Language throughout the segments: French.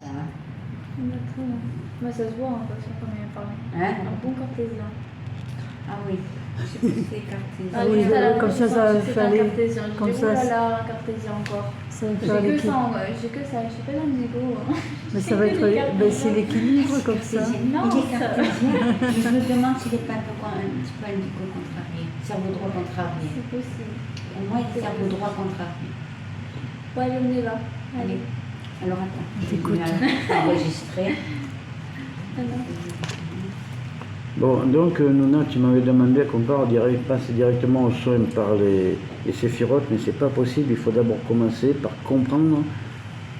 Exactement. Moi, ça se voit hein, parce qu'on en a parlé. Hein? Un bon cartésien. Ah oui, je sais pas si c'est cartésien. Ah, oui, juste à la comme ça, ça Renaissance, va c'était faire un les- cartésien. J'ai comme dit, ça, oh là là, un cartésien encore. Ça va J'ai faire que ça, l'équilibre. j'ai que ça, je sais pas l'indigo. Mais ça va être, c'est l'équilibre comme ça. Non, Il est ça- cartésien. Je me demande s'il n'est pas un petit peu indigo contrarié. Cerveau droit contrarié. C'est possible. Au moins, il est cerveau droit contrarié. Ouais, allez, on est là. Allez. Alors attends, je vais Écoute. enregistrer. Alors. Bon, donc Nouna, tu m'avais demandé qu'on passe directement aux soins par les séphirotes, mais c'est pas possible. Il faut d'abord commencer par comprendre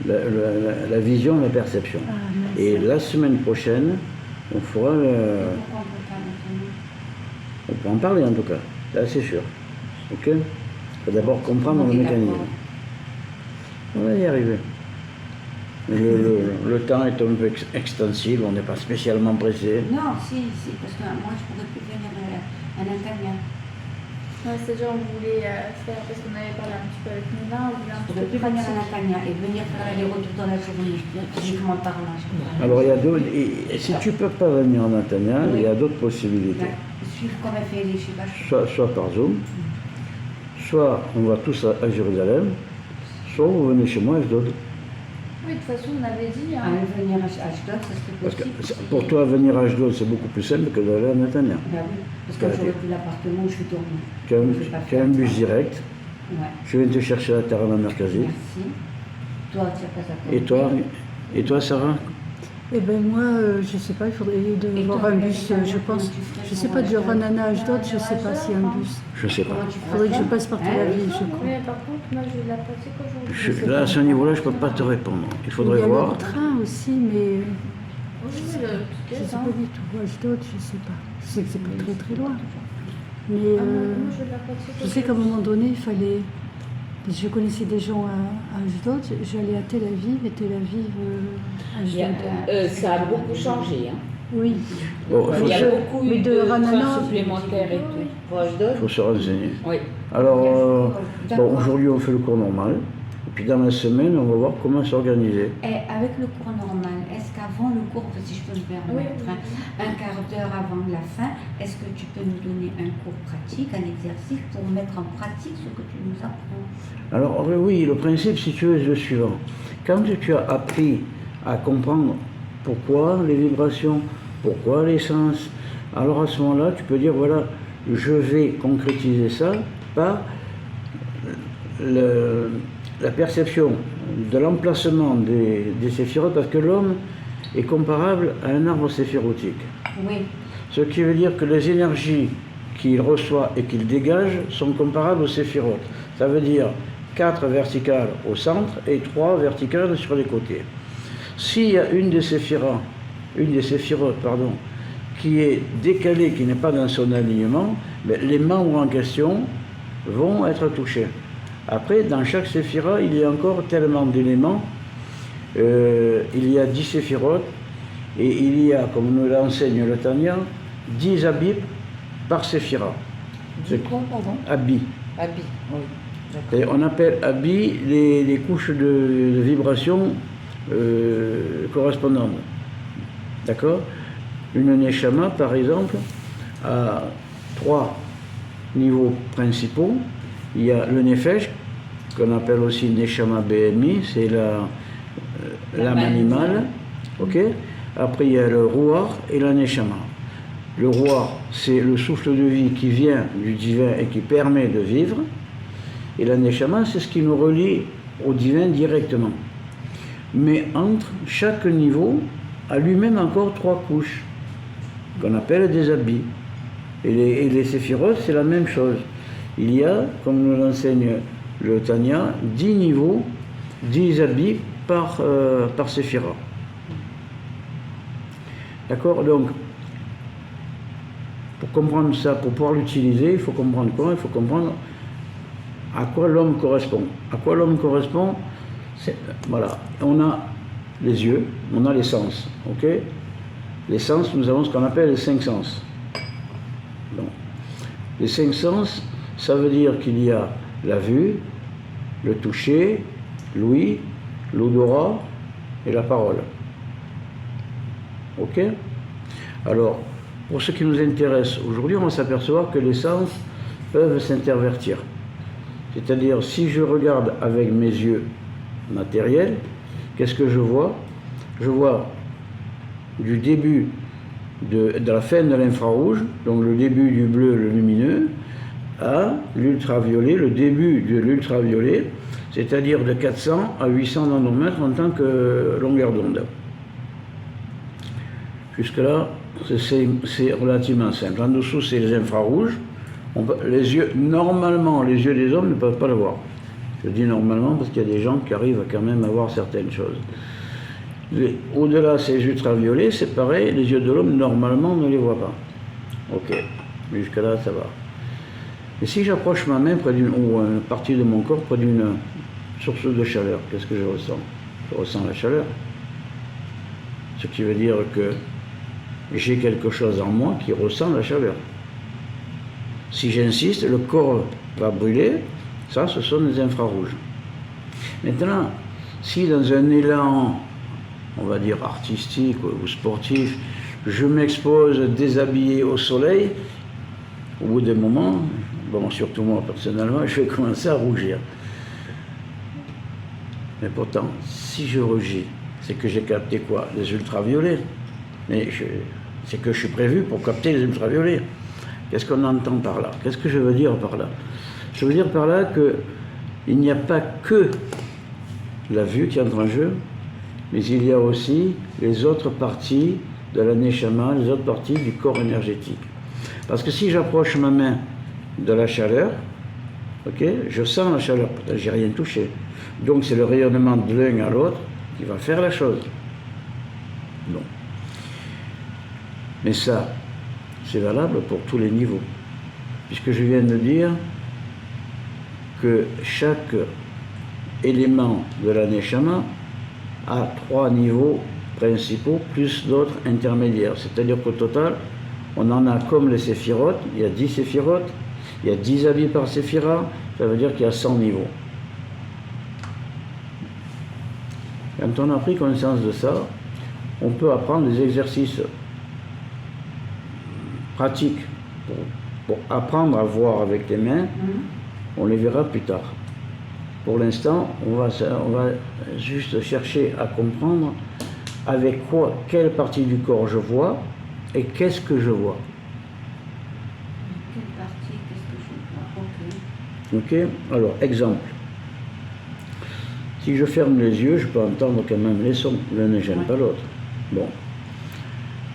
la vision, la perception. Ah, mince. Et la semaine prochaine, on fera. Pourquoi on peut pas maintenant? On peut en parler en tout cas, là c'est sûr. Ok? Il faut d'abord comprendre On le est mécanisme. d'accord. On va y arriver. Mais le temps est un peu extensible, on n'est pas spécialement pressé. Non, si, parce que moi, je pourrais plus venir à Natania. Ouais, c'est genre, on voulait faire, parce qu'on avait parlé un petit peu avec Nina, on voulait un Je petit pourrais peu plus venir à pratique. Natania et venir faire les retours dans la journée, physiquement parlant. je pourrais. Alors il y a d'autres. Et si tu ne peux pas venir en Natania, il y a d'autres possibilités. Suivre comme elle fait les chibaches. Soit par Zoom, soit on va tous à Jérusalem, soit vous venez chez moi à Ashdod. Oui, de toute façon, on avait dit. Hein. Venir à Ashdod, ça serait Parce que possible. pour toi, venir à Ashdod, c'est beaucoup plus simple que d'aller à Natania. Ben oui, parce que j'aurais plus l'appartement où je suis dormie. Tu as Je vais pas tu as faire un bus ça. direct, Ouais, je viens te chercher à la terre à la Merkazi. merci. Toi, tu n'as pas ça. Et toi, Sarah? Eh bien moi, je sais pas, il faudrait Et avoir toi, un avec bus, la je dernière, pense. comment tu ferais Je sais pour pas, de Ashdod? Ranana à Ashdod, je sais pas s'il y a un bus. Je sais pas. Comment tu Il ferais faudrait que ça? je passe par Tel Hein? Aviv, je crois. Mais par contre, moi, j'ai de la pratique aujourd'hui. Là, à ce niveau-là, je ne peux pas te répondre. Il Il faudrait y a voir. le train aussi, mais Oui, je le sais ticket, pas hein. du tout. Ashdod, je sais pas. Je sais que c'est pas très très loin. Mais Ah, moi, j'ai de la pratique je sais qu'à un moment donné, il fallait. Je connaissais des gens à Ashdod, j'allais à Tel Aviv et Tel Aviv Ashdod. Ça a beaucoup changé. Hein. Oui. Bon, Il y a beaucoup mais eu de de Ranana- trains supplémentaires et tout. Pour Ashdod? il faut se renseigner. Oui. Alors, D'accord. bon, aujourd'hui, on fait le cours normal. Et puis dans la semaine, on va voir comment s'organiser. Et avec le cours normal, est-ce qu'avant le cours, si je peux me permettre, Oui. un quart d'heure avant la fin, est-ce que tu peux nous donner un cours pratique, un exercice pour mettre en pratique ce que tu nous apprends? Alors oui, le principe, si tu veux, est le suivant. Quand tu as appris à comprendre pourquoi les vibrations, pourquoi les sens, alors à ce moment-là, tu peux dire, voilà, je vais concrétiser ça par la perception de l'emplacement des séphirotes, parce que l'homme est comparable à un arbre séphirotique. Oui, Ce qui veut dire que les énergies qu'il reçoit et qu'il dégage sont comparables aux séphirotes. Ça veut dire 4 verticales au centre et 3 verticales sur les côtés. S'il y a une des séphirotes, qui est décalée, qui n'est pas dans son alignement, ben, les membres en question vont être touchés. Après, dans chaque séphira, il y a encore tellement d'éléments. Il y a 10 séphirotes et il y a, comme nous l'enseigne le Tanya, 10 habits par séphira. C'est quoi, pardon? Habits. Habit, oui. Et on appelle habits les couches de vibration correspondantes. D'accord? Une neshama, par exemple, a 3 niveaux principaux. Il y a le nefesh, qu'on appelle aussi neshama BMI, c'est l'âme animale. Ok? Après, il y a le ruach et la neshama. Le ruach, c'est le souffle de vie qui vient du divin et qui permet de vivre. Et la neshama, c'est ce qui nous relie au divin directement. Mais entre chaque niveau a lui-même encore 3 couches, qu'on appelle des habits. Et les séphirotes, c'est la même chose. Il y a, comme nous l'enseigne le Tanya, 10 niveaux, 10 habits par séphira. D'accord? Donc, pour comprendre ça, pour pouvoir l'utiliser, il faut comprendre quoi? Il faut comprendre à quoi l'homme correspond. À quoi l'homme correspond? Voilà, on a les yeux, on a les sens, ok? Les sens, nous avons ce qu'on appelle les 5 sens. Donc, les 5 sens, ça veut dire qu'il y a la vue, le toucher, l'ouïe, l'odorat, et la parole. Ok? Alors, pour ce qui nous intéresse aujourd'hui, on va s'apercevoir que les sens peuvent s'intervertir. C'est-à-dire, si je regarde avec mes yeux matériels, qu'est-ce que je vois? Je vois du début de la fin de l'infrarouge, donc le début du bleu, le lumineux, à l'ultraviolet, le début de l'ultraviolet, c'est-à-dire de 400 à 800 nanomètres en tant que longueur d'onde. Jusque-là, c'est relativement simple. En dessous, c'est les infrarouges. Normalement, les yeux des hommes ne peuvent pas le voir. Je dis normalement parce qu'il y a des gens qui arrivent quand même à voir certaines choses. Au-delà, ces ultraviolets, c'est pareil, les yeux de l'homme, normalement, ne les voient pas. Ok, jusque-là, ça va. Et si j'approche ma main près ou une partie de mon corps près d'une source de chaleur, qu'est-ce que je ressens? Je ressens la chaleur. Ce qui veut dire que j'ai quelque chose en moi qui ressent la chaleur. Si j'insiste, le corps va brûler. Ça, ce sont des infrarouges. Maintenant, si dans un élan, on va dire artistique ou sportif, je m'expose déshabillé au soleil, au bout d'un moment, bon, surtout moi personnellement, je vais commencer à rougir. Mais pourtant, si je rougis, c'est que j'ai capté quoi? Les ultraviolets. Mais c'est que je suis prévu pour capter les ultraviolets. Qu'est-ce qu'on entend par là? Qu'est-ce que je veux dire par là? Je veux dire par là qu'il n'y a pas que la vue qui entre en jeu, mais il y a aussi les autres parties de la neshama, les autres parties du corps énergétique. Parce que si j'approche ma main de la chaleur, ok, je sens la chaleur, j'ai rien touché. Donc c'est le rayonnement de l'un à l'autre qui va faire la chose. Bon. Mais ça, c'est valable pour tous les niveaux. Puisque je viens de dire que chaque élément de la neshama a 3 niveaux principaux, plus d'autres intermédiaires. C'est-à-dire qu'au total, on en a comme les séphirotes, il y a 10 séphirotes, il y a 10 habits par séphira, ça veut dire qu'il y a 100 niveaux. Quand on a pris conscience de ça, on peut apprendre des exercices pratiques pour apprendre à voir avec les mains. On les verra plus tard. Pour l'instant, on va juste chercher à comprendre avec quoi, quelle partie du corps je vois et qu'est-ce que je vois. Quelle partie, qu'est-ce que je vois? Ok. Ok. Alors, exemple. Si je ferme les yeux, je peux entendre quand même les sons. L'un ne gêne pas l'autre. Bon.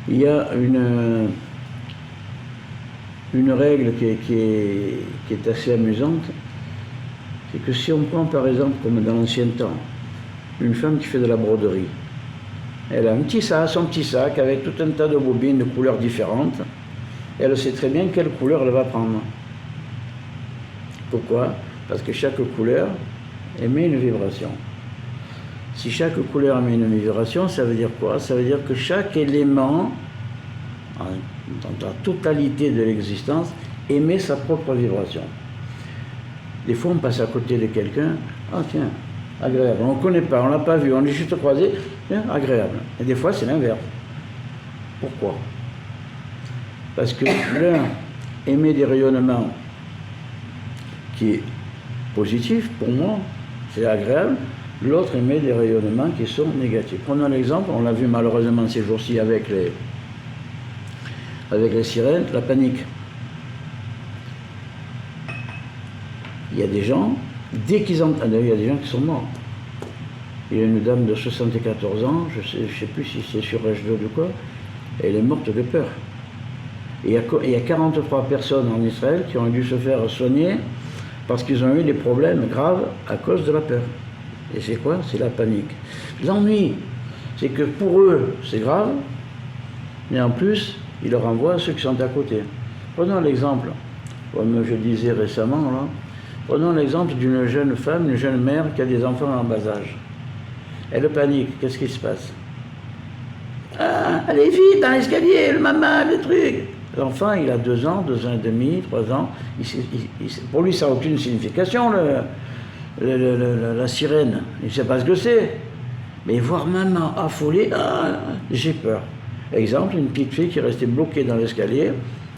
Il y a une règle qui est assez amusante. C'est que si on prend par exemple, comme dans l'ancien temps, une femme qui fait de la broderie, elle a son petit sac avec tout un tas de bobines de couleurs différentes, et elle sait très bien quelle couleur elle va prendre. Pourquoi? Parce que chaque couleur émet une vibration. Si chaque couleur émet une vibration, ça veut dire quoi? Ça veut dire que chaque élément, dans la totalité de l'existence, émet sa propre vibration. Des fois, on passe à côté de quelqu'un, ah tiens, agréable. On ne connaît pas, on ne l'a pas vu, on est juste croisé, tiens, agréable. Et des fois, c'est l'inverse. Pourquoi? Parce que l'un émet des rayonnements qui est positif pour moi, c'est agréable, l'autre émet des rayonnements qui sont négatifs. Prenons l'exemple, on l'a vu malheureusement ces jours-ci avec les sirènes, la panique. Il y a des gens, dès qu'ils entendent, il y a des gens qui sont morts. Il y a une dame de 74 ans, je ne sais plus si c'est sur H2 ou quoi, elle est morte de peur. Et il y a 43 personnes en Israël qui ont dû se faire soigner parce qu'ils ont eu des problèmes graves à cause de la peur. Et c'est quoi? C'est la panique. L'ennui, c'est que pour eux, c'est grave, mais en plus, ils leur envoient ceux qui sont à côté. Prenons l'exemple, comme je disais récemment, là, prenons l'exemple d'une jeune femme, une jeune mère qui a des enfants en bas âge. Elle panique, qu'est-ce qui se passe? Ah, allez vite dans l'escalier, le maman, le truc. L'enfant, il a 2 ans, 2 ans et demi, 3 ans. Pour lui, ça n'a aucune signification, la sirène. Il ne sait pas ce que c'est. Mais voire même affolé, j'ai peur. Exemple, une petite fille qui restait bloquée dans l'escalier,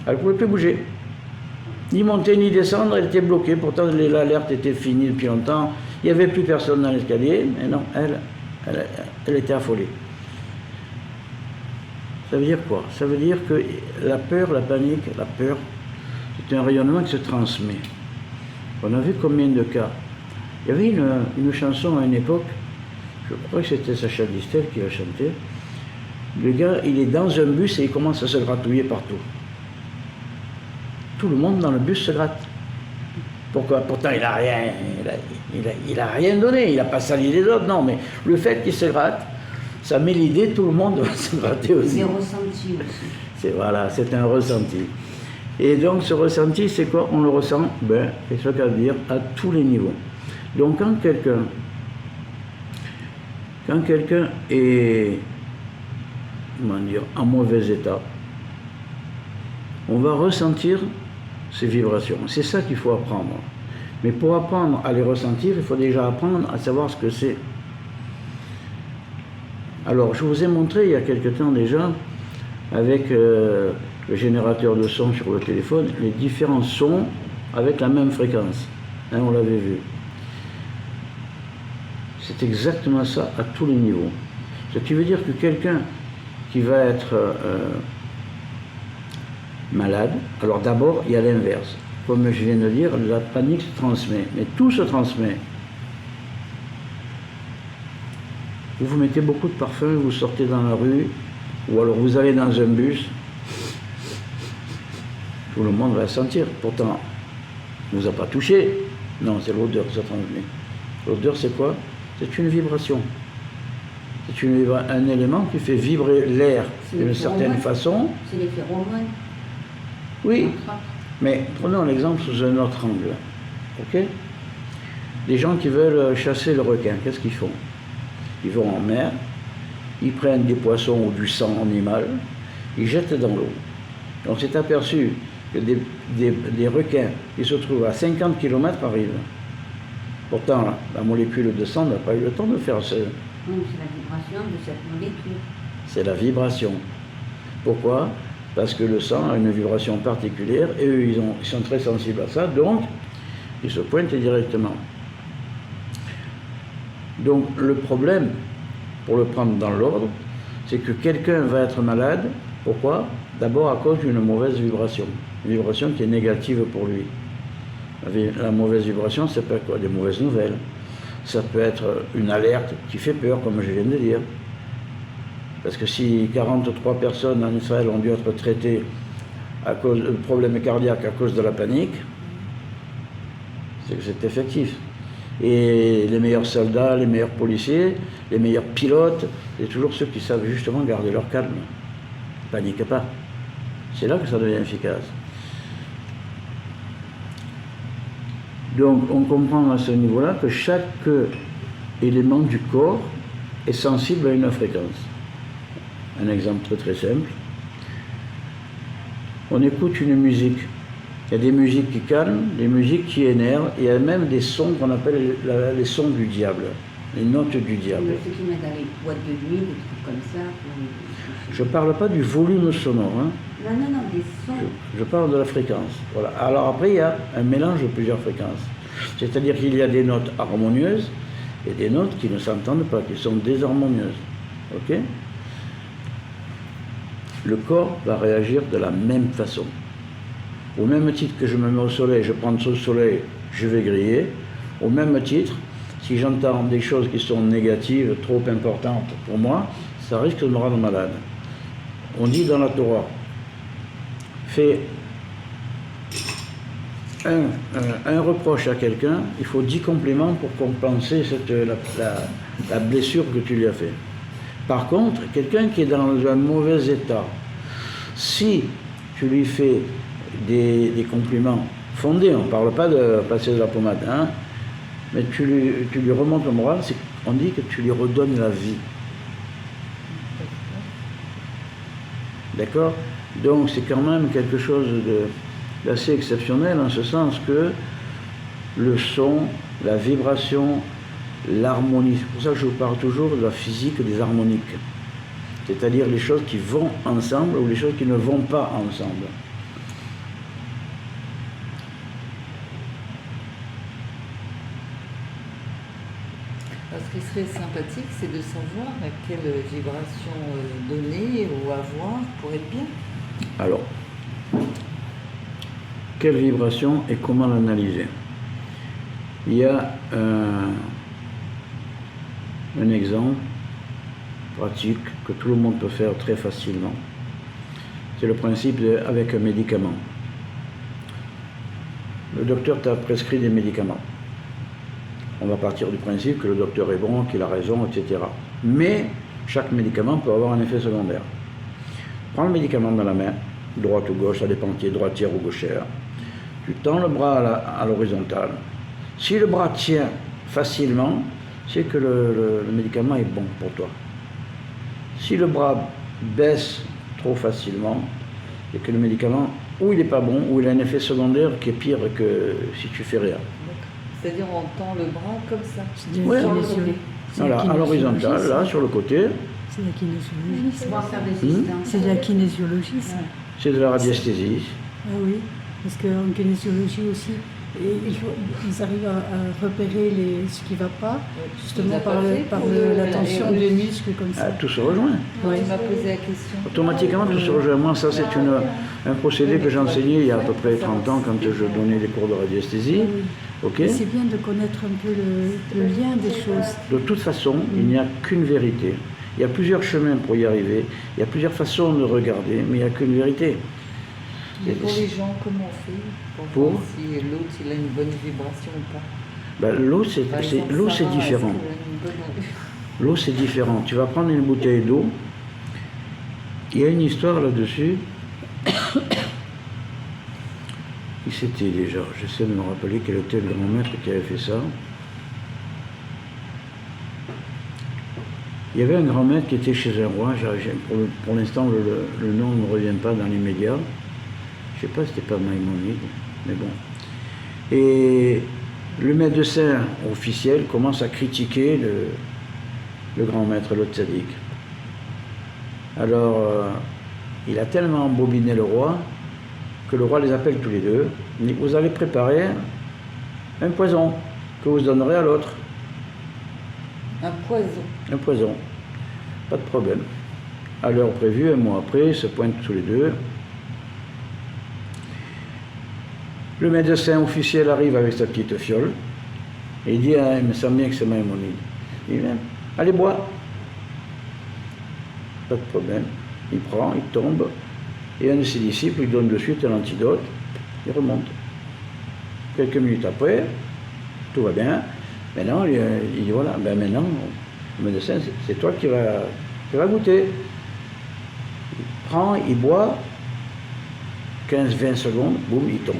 elle ne pouvait plus bouger. Ni monter ni descendre, elle était bloquée. Pourtant, l'alerte était finie depuis longtemps. Il n'y avait plus personne dans l'escalier. Mais non, elle était affolée. Ça veut dire quoi? Ça veut dire que la peur, la panique, la peur, c'est un rayonnement qui se transmet. On a vu combien de cas. Il y avait une chanson à une époque, je crois que c'était Sacha Distel qui la chantait. Le gars, il est dans un bus et il commence à se gratouiller partout. Tout le monde dans le bus se gratte. Pourquoi? Pourtant, il n'a rien, il a rien donné, il n'a pas sali les autres, non, mais le fait qu'il se gratte, ça met l'idée, tout le monde va se gratter aussi. C'est ressenti aussi. C'est un ressenti. Et donc, ce ressenti, c'est quoi? On le ressent, c'est ce qu'à dire, à tous les niveaux. Donc, quand quelqu'un est, comment dire, en mauvais état, on va ressentir ces vibrations. C'est ça qu'il faut apprendre. Mais pour apprendre à les ressentir, il faut déjà apprendre à savoir ce que c'est. Alors, je vous ai montré il y a quelque temps déjà, avec le générateur de son sur le téléphone, les différents sons avec la même fréquence. Hein, on l'avait vu. C'est exactement ça à tous les niveaux. Ce qui veut dire que quelqu'un qui va être malade, alors d'abord, il y a l'inverse. Comme je viens de dire, la panique se transmet, mais tout se transmet. Vous mettez beaucoup de parfum, vous sortez dans la rue, ou alors vous allez dans un bus, tout le monde va le sentir. Pourtant, il ne vous a pas touché. Non, c'est l'odeur qui se transmet. L'odeur, c'est quoi? C'est une vibration. C'est un élément qui fait vibrer l'air d'une certaine façon. C'est les phéromones. Oui, mais prenons l'exemple sous un autre angle. Ok? Des gens qui veulent chasser le requin, qu'est-ce qu'ils font? Ils vont en mer, ils prennent des poissons ou du sang animal, ils jettent dans l'eau. On s'est aperçu que des requins qui se trouvent à 50 km arrivent. Pourtant, la molécule de sang n'a pas eu le temps de faire ça. Oui, c'est la vibration de cette molécule. C'est la vibration. Pourquoi? Parce que le sang a une vibration particulière et eux, ils sont très sensibles à ça, donc ils se pointent directement. Donc le problème, pour le prendre dans l'ordre, c'est que quelqu'un va être malade. Pourquoi? D'abord à cause d'une mauvaise vibration. Une vibration qui est négative pour lui. La mauvaise vibration, ça peut être quoi? Des mauvaises nouvelles. Ça peut être une alerte qui fait peur, comme je viens de dire. Parce que si 43 personnes en Israël ont dû être traitées à cause de problèmes cardiaques à cause de la panique, c'est que c'est effectif. Et les meilleurs soldats, les meilleurs policiers, les meilleurs pilotes, c'est toujours ceux qui savent justement garder leur calme. Ne paniquez pas. C'est là que ça devient efficace. Donc on comprend à ce niveau-là que chaque élément du corps est sensible à une fréquence. Un exemple très très simple. On écoute une musique. Il y a des musiques qui calment, des musiques qui énervent, et il y a même des sons qu'on appelle les sons du diable, les notes du diable. Ceux qui mettent dans les boîtes de nuit, des trucs comme ça. Je ne parle pas du volume sonore. Hein. Non, des sons. Je parle de la fréquence. Voilà. Alors après, il y a un mélange de plusieurs fréquences. C'est-à-dire qu'il y a des notes harmonieuses et des notes qui ne s'entendent pas, qui sont désharmonieuses. Ok? Le corps va réagir de la même façon. Au même titre que je me mets au soleil, je prends ce soleil, je vais griller. Au même titre, si j'entends des choses qui sont négatives, trop importantes pour moi, ça risque de me rendre malade. On dit dans la Torah, fais un reproche à quelqu'un, il faut 10 compliments pour compenser la blessure que tu lui as fait. Par contre, quelqu'un qui est dans un mauvais état, si tu lui fais des compliments fondés, on ne parle pas de passer de la pommade, hein, mais tu lui remontes le moral, on dit que tu lui redonnes la vie. D'accord? Donc c'est quand même quelque chose d'assez exceptionnel en ce sens que le son, la vibration l'harmonie. C'est pour ça que je vous parle toujours de la physique des harmoniques. C'est-à-dire les choses qui vont ensemble ou les choses qui ne vont pas ensemble. Ce qui serait sympathique, c'est de savoir à quelle vibration donner ou avoir pour être bien. Alors, quelle vibration et comment l'analyser? Il y a un exemple pratique que tout le monde peut faire très facilement. C'est le principe avec un médicament. Le docteur t'a prescrit des médicaments. On va partir du principe que le docteur est bon, qu'il a raison, etc. Mais chaque médicament peut avoir un effet secondaire. Prends le médicament dans la main, droite ou gauche, ça dépend qui est droitière ou gauchère. Tu tends le bras à l'horizontale. Si le bras tient facilement, c'est que le médicament est bon pour toi. Si le bras baisse trop facilement, c'est que le médicament, ou il n'est pas bon, ou il a un effet secondaire qui est pire que si tu fais rien. C'est-à-dire on tend le bras comme ça. Ouais. Voilà, à l'horizontale, là, sur le côté. C'est de la kinésiologie. On va faire des distances. C'est de la kinésiologie, ça. C'est de la radiesthésie. Ah oui, parce qu'en kinésiologie aussi, ils arrivent à repérer ce qui ne va pas, justement par la tension des muscles comme ça. Tout se rejoint. Ouais. Tu m'as posé la question. Automatiquement, tout se rejoint. Moi, ça, c'est un procédé que j'enseignais il y a à peu près 30 ans quand je donnais des cours de radiesthésie. Okay. C'est bien de connaître un peu le lien des choses. De toute façon, il n'y a qu'une vérité. Il y a plusieurs chemins pour y arriver. Il y a plusieurs façons de regarder, mais il n'y a qu'une vérité. Et pour les gens, comment on fait pour voir si l'autre il a une bonne vibration ou pas? Ben, l'eau, c'est différent. L'eau, c'est différent. Tu vas prendre une bouteille d'eau. Il y a une histoire là-dessus. Qui c'était déjà? J'essaie de me rappeler quel était le grand maître qui avait fait ça. Il y avait un grand maître qui était chez un roi. Pour l'instant, le nom ne me revient pas dans les médias. Je ne sais pas si c'était pas Maïmonide, mais bon. Et le médecin officiel commence à critiquer le grand maître, le tzaddik. Alors, il a tellement embobiné le roi que le roi les appelle tous les deux. Il dit, vous allez préparer un poison que vous donnerez à l'autre. Un poison. Un poison. Pas de problème. À l'heure prévue, un mois après, ils se pointent tous les deux. Le médecin officiel arrive avec sa petite fiole et il dit, ah, il me semble bien que c'est Maïmonide. Il dit, allez, bois. Pas de problème. Il prend, il tombe, et un de ses disciples lui donne de suite un antidote, il remonte. Quelques minutes après, tout va bien. Maintenant, il dit, voilà, ben maintenant, le médecin, c'est toi qui va goûter. Il prend, il boit, 15-20 secondes, boum, il tombe.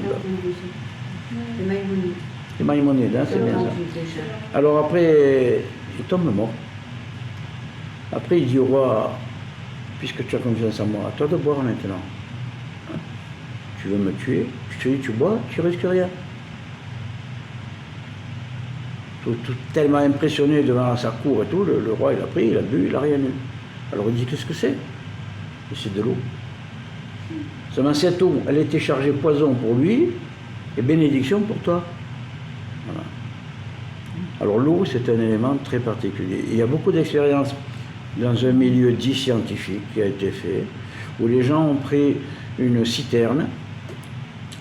Le Maïmonide. Le Maïmonide, hein, c'est bien ça. Alors après, il tombe mort. Après, il dit au roi, puisque tu as confiance en moi, à toi de boire maintenant. Hein? Tu veux me tuer, je te dis, tu bois, tu risques rien. Tout tellement impressionné devant sa cour et tout, le roi il a pris, il a bu, il n'a rien eu. Alors il dit, qu'est-ce que c'est? Et c'est de l'eau. Seulement cette eau, elle était chargée poison pour lui et bénédiction pour toi. Voilà. Alors l'eau, c'est un élément très particulier. Il y a beaucoup d'expériences dans un milieu dit scientifique qui a été fait, où les gens ont pris une citerne,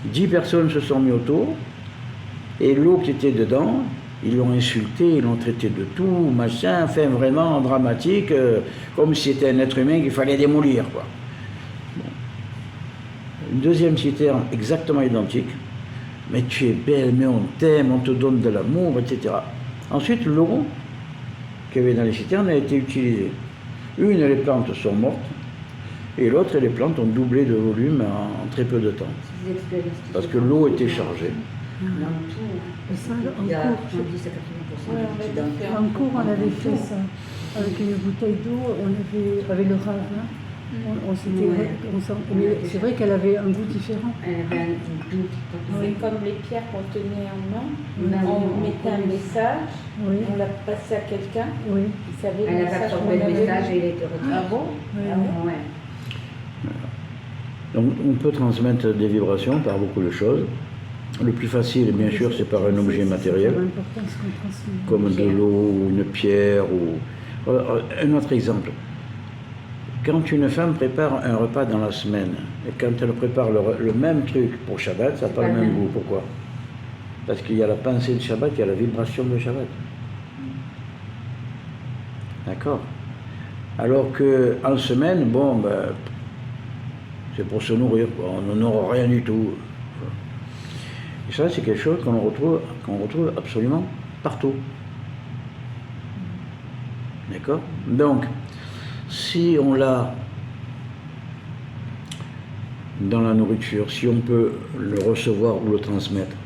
10 personnes se sont mis autour, et l'eau qui était dedans, ils l'ont insulté, ils l'ont traité de tout, machin, enfin vraiment dramatique, comme si c'était un être humain qu'il fallait démolir, quoi. Bon. Une deuxième citerne exactement identique, mais tu es belle, mais on t'aime, on te donne de l'amour, etc. Ensuite, l'eau qu'il y avait dans les citernes a été utilisée. Une, les plantes sont mortes, et l'autre, les plantes ont doublé de volume en très peu de temps. Parce que l'eau était chargée. Et ça, en cours, on avait fait ça. Avec une bouteille d'eau, on avait, avec le ravin, Mais c'est vrai qu'elle avait un goût différent. Elle avait un goût C'est comme les pierres qu'on tenait en main. Oui. On mettait un message, Oui, on l'a passé à quelqu'un, oui. il savait Elle le avait message absorbé qu'on le avait message lu. et il était retiré. Ah bon Oui, Ah oui. ouais. Ouais. Donc on peut transmettre des vibrations par beaucoup de choses. Le plus facile, bien sûr, c'est par un objet matériel, C'est important ce qu'on transmet. comme de pierre. l'eau ou une pierre. Ou... Un autre exemple. Quand une femme prépare un repas dans la semaine, et quand elle prépare le même truc pour Shabbat, ça n'a pas le même goût. Pourquoi? Parce qu'il y a la pensée de Shabbat, il y a la vibration de Shabbat. D'accord? Alors qu'en semaine, bon, ben, c'est pour se nourrir, on n'aura rien du tout. Et ça, c'est quelque chose qu'on retrouve absolument partout. D'accord? Donc, si on l'a dans la nourriture, si on peut le recevoir ou le transmettre,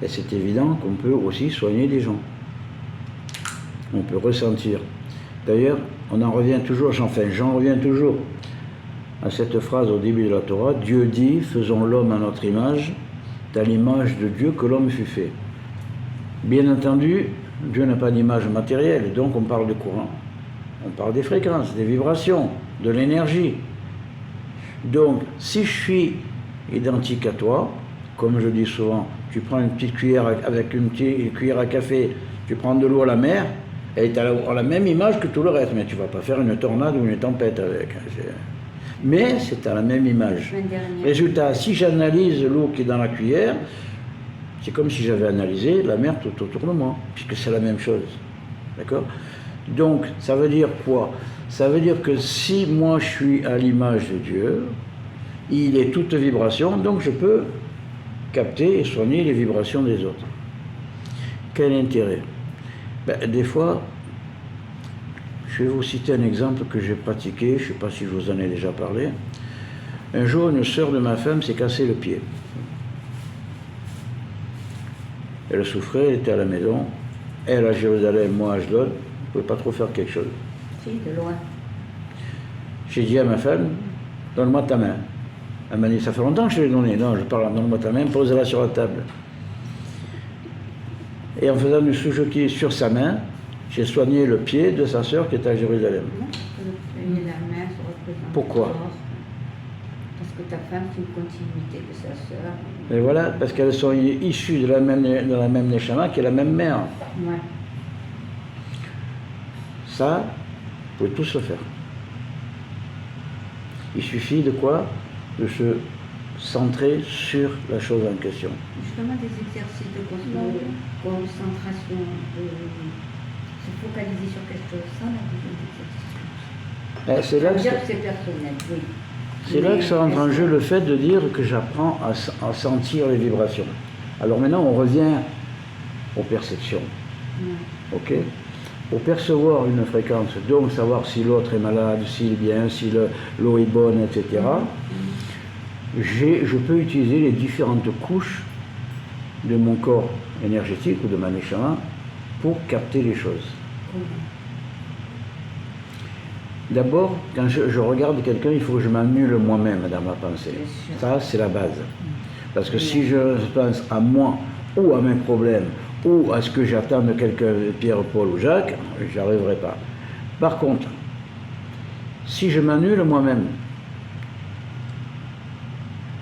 et c'est évident qu'on peut aussi soigner des gens. On peut ressentir. D'ailleurs, on en revient toujours, j'en reviens toujours à cette phrase au début de la Torah, Dieu dit, faisons l'homme à notre image, à l'image de Dieu que l'homme fut fait. Bien entendu, Dieu n'a pas d'image matérielle, donc on parle de courant. On parle des fréquences, des vibrations, de l'énergie. Donc, si je suis identique à toi, comme je dis souvent, tu prends une petite cuillère avec une petite cuillère à café, tu prends de l'eau à la mer, elle est à la même image que tout le reste, mais tu ne vas pas faire une tornade ou une tempête avec. Mais c'est à la même image. La semaine dernière. Résultat, si j'analyse l'eau qui est dans la cuillère, c'est comme si j'avais analysé la mer tout autour de moi, puisque c'est la même chose. D'accord? Donc, ça veut dire quoi? Ça veut dire que si moi je suis à l'image de Dieu, il est toute vibration, donc je peux capter et soigner les vibrations des autres. Quel intérêt? Ben, des fois, je vais vous citer un exemple que j'ai pratiqué, je ne sais pas si je vous en ai déjà parlé. Un jour, une sœur de ma femme s'est cassé le pied. Elle souffrait, elle était à la maison. Elle à Jérusalem, moi à Ashdod, je ne pouvais pas trop faire quelque chose. Si, de loin. J'ai dit à ma femme, donne-moi ta main. Elle m'a dit, ça fait longtemps que je l'ai donné. Non, je parle, donne-moi ta main, pose-la sur la table. Et en faisant du sous-joki sur sa main, j'ai soigné le pied de sa sœur qui était à Jérusalem. Et la main se représente. Pourquoi? Parce que ta femme, c'est une continuité de sa sœur. Et voilà, parce qu'elles sont issues de la même Neshama qui est la même mère. Ouais. Ça, vous pouvez tous le faire. Il suffit de quoi? De se centrer sur la chose en question. Justement, des exercices de concentration, de se focaliser sur quelque chose, ça, on a besoin d'exercices. C'est là que dire que c'est personnel, oui. c'est là que ça rentre en jeu le fait de dire que j'apprends à sentir les vibrations. Alors maintenant, on revient aux perceptions. Ok? Pour percevoir une fréquence, donc savoir si l'autre est malade, s'il est bien, si l'eau est bonne, etc., je peux utiliser les différentes couches de mon corps énergétique ou de ma neshama pour capter les choses. D'abord, quand je regarde quelqu'un, il faut que je m'annule moi-même dans ma pensée. Ça, c'est la base. Parce que si je pense à moi ou à mes problèmes ou à ce que j'attends de quelqu'un, Pierre, Paul ou Jacques, j'y arriverai pas. Par contre, si je m'annule moi-même,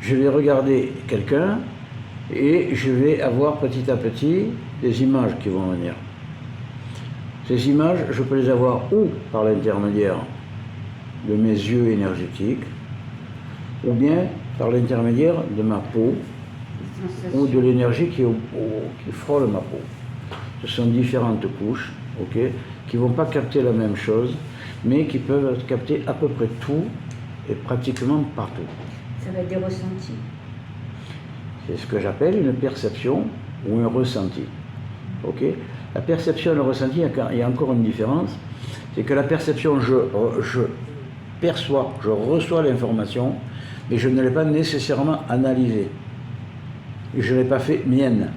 je vais regarder quelqu'un et je vais avoir petit à petit des images qui vont venir. Ces images, je peux les avoir ou par l'intermédiaire de mes yeux énergétiques, ou bien par l'intermédiaire de ma peau, ou de l'énergie qui frôle ma peau. Ce sont différentes couches, ok, qui ne vont pas capter la même chose, mais qui peuvent capter à peu près tout et pratiquement partout. Ça va être des ressentis. C'est ce que j'appelle une perception ou un ressenti. Ok? La perception et le ressenti, il y a encore une différence. C'est que la perception, je perçois, je reçois l'information, mais je ne l'ai pas nécessairement analysée. Je ne l'ai pas fait mienne.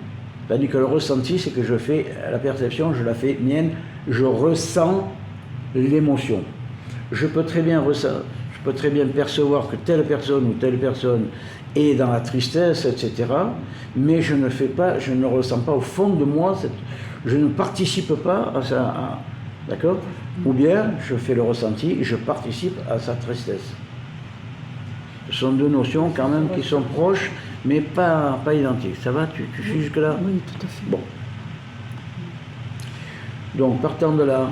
Tandis que le ressenti, c'est que je fais la perception, je la fais mienne, je ressens l'émotion. Je peux très bien Je peux très bien percevoir que telle personne ou telle personne est dans la tristesse, etc. Mais je ne ressens pas au fond de moi, je ne participe pas à ça. D'accord? Ou bien je fais le ressenti, je participe à sa tristesse. Ce sont deux notions quand même qui sont proches, mais pas identiques. Ça va? Tu suis jusque-là? Oui, tout à fait. Bon. Donc, partant de là,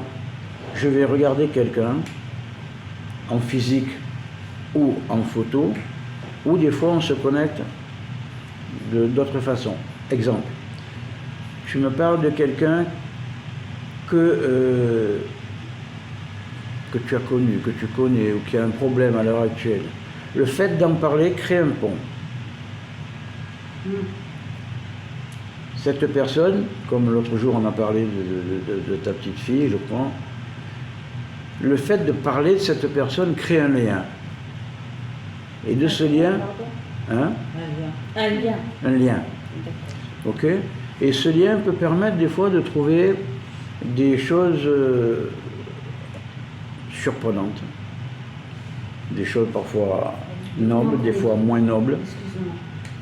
je vais regarder quelqu'un en physique ou en photo, ou des fois on se connecte d'autres façons. Exemple, tu me parles de quelqu'un que tu as connu, que tu connais, ou qui a un problème à l'heure actuelle. Le fait d'en parler crée un pont. Cette personne, comme l'autre jour on a parlé de ta petite fille, je crois, le fait de parler de cette personne crée un lien. Et de ce lien, hein, Un lien. un lien. Ok? Et ce lien peut permettre des fois de trouver des choses surprenantes. Des choses parfois nobles, des fois moins nobles. Excuse-moi.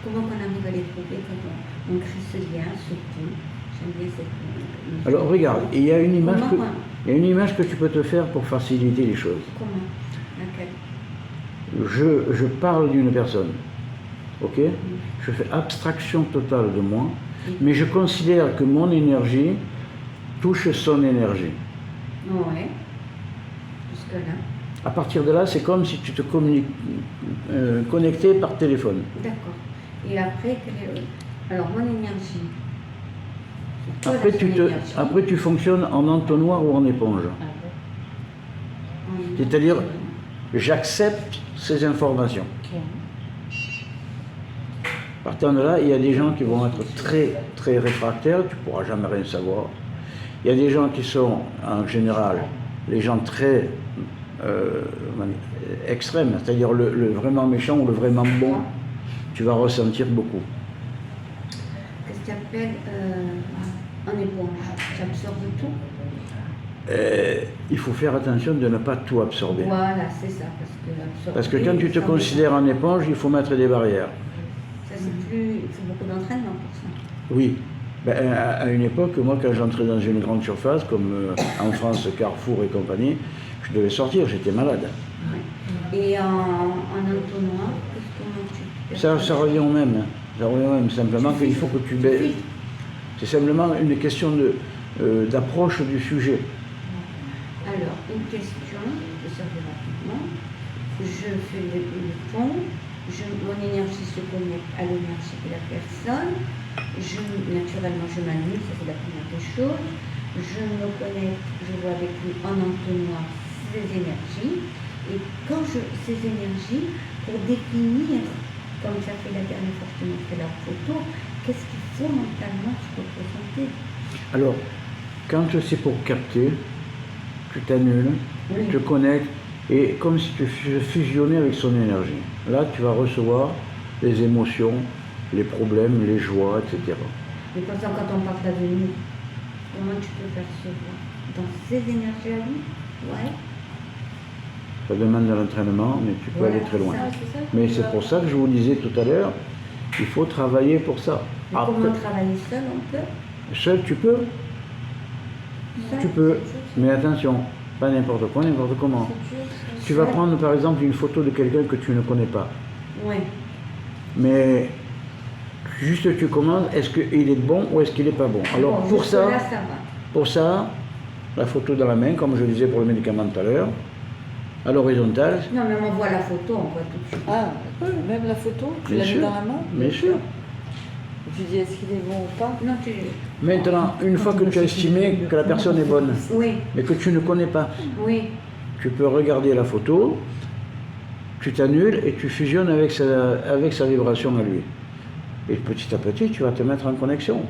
Comment on arrive à les trouver quand on crée ce lien, ce pont? J'aime bien cette... Alors regarde, il y a une image Comment? il y a une image que tu peux te faire pour faciliter les choses. Comment? Laquelle? Je parle d'une personne, ok? Je fais abstraction totale de moi, mais je considère que mon énergie touche son énergie. Ouais. Jusque-là. À partir de là, c'est comme si tu te connectais par téléphone. D'accord. Et après, alors mon énergie. c'est quoi Après la tu, son énergie? après, tu fonctionnes en entonnoir ou en éponge. C'est-à-dire, j'accepte ces informations. Partant de là, il y a des gens qui vont être très, très réfractaires, tu ne pourras jamais rien savoir. Il y a des gens qui sont, en général, les gens très extrêmes, c'est-à-dire le vraiment méchant ou le vraiment bon, tu vas ressentir beaucoup. Qu'est-ce que tu appelles en éponge? Tu absorbes tout? Il faut faire attention de ne pas tout absorber. Voilà, c'est ça. Parce Parce que quand tu te considères en éponge, il faut mettre des barrières. Ça, il faut beaucoup d'entraînement pour ça. Oui. Ben, à une époque, moi, quand j'entrais dans une grande surface, comme en France, Carrefour et compagnie, je devais sortir, j'étais malade. Ouais. Et en entonnoir, comment tu... Ça revient au même. Hein. Ça revient au même. Simplement qu'il faut que tu baisses. C'est simplement une question d'approche du sujet. Alors, une question, je vais servir rapidement. Je fais le pont, mon énergie se connecte à l'énergie de la personne. Naturellement, je m'annule, ça c'est la première des choses. Je me connecte, je vois avec lui en entonnoir ces énergies. Et quand ces énergies, pour définir, comme ça fait la dernière fois que je montrais la photo, qu'est-ce qu'il faut mentalement se représenter? Alors, quand c'est pour capter, tu t'annules, Oui. tu te connectes, et comme si tu fusionnais avec son énergie. Là, tu vas recevoir les émotions, les problèmes, les joies, etc. Mais par exemple, quand on parle d'avenir, comment tu peux percevoir? Dans ces énergies à lui? Ouais. Ça demande de l'entraînement, mais tu peux Voilà, aller très loin. ça. C'est ça. Mais c'est pour ça que je vous disais tout à l'heure, il faut travailler pour ça. Mais Après, comment travailler seul, on peut? seul, tu peux, Seul, tu peux, c'est mais attention, pas n'importe quoi, n'importe comment. Tu vas prendre par exemple une photo de quelqu'un que tu ne connais pas, Ouais. mais juste tu commandes, est-ce qu'il est bon ou est-ce qu'il n'est pas bon. Alors Bon, pour jusque-là, ça, ça va. pour ça, la photo dans la main, comme je disais pour le médicament tout à l'heure, à l'horizontale, Non, mais on voit la photo, on voit tout de suite. Ah, même la photo, tu bien l'as mis sûr, dans la main? bien sûr. Tu dis est-ce qu'il est bon ou pas? Non, tu... Maintenant, une fois que tu as estimé que la personne est bonne, Oui, mais que tu ne connais pas, oui. tu peux regarder la photo, tu t'annules et tu fusionnes avec sa vibration à lui. Et petit à petit, tu vas te mettre en connexion.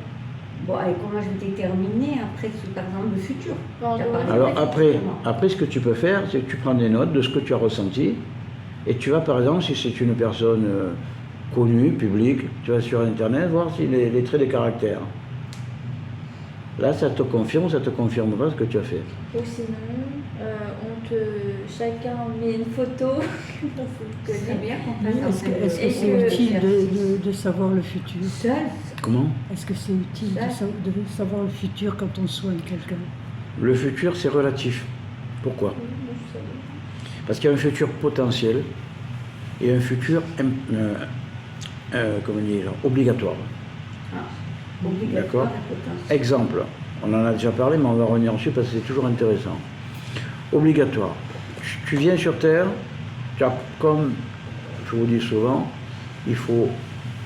Bon, et comment je vais déterminer après, par exemple, le futur? Pardon. Tu as parlé Alors de après, justement. ce que tu peux faire, c'est que tu prends des notes de ce que tu as ressenti et tu vas par exemple, si c'est une personne connue, publique, tu vas sur Internet voir si les traits de caractère. Là, ça te confirme ou ça te confirme pas ce que tu as fait. Ou sinon, Chacun met une photo. On se C'est connaît. bien qu'on Oui, fasse Est-ce que Et c'est que- utile de savoir le futur? Seul, Comment? Est-ce que c'est utile de savoir le futur quand on soigne quelqu'un? Le futur, c'est relatif. Pourquoi? Parce qu'il y a un futur potentiel et un futur comment dire, obligatoire. obligatoire D'accord. et potentiel. Exemple, on en a déjà parlé, mais on va revenir dessus parce que c'est toujours intéressant. Obligatoire. Tu viens sur Terre, tu as, comme je vous dis souvent, il faut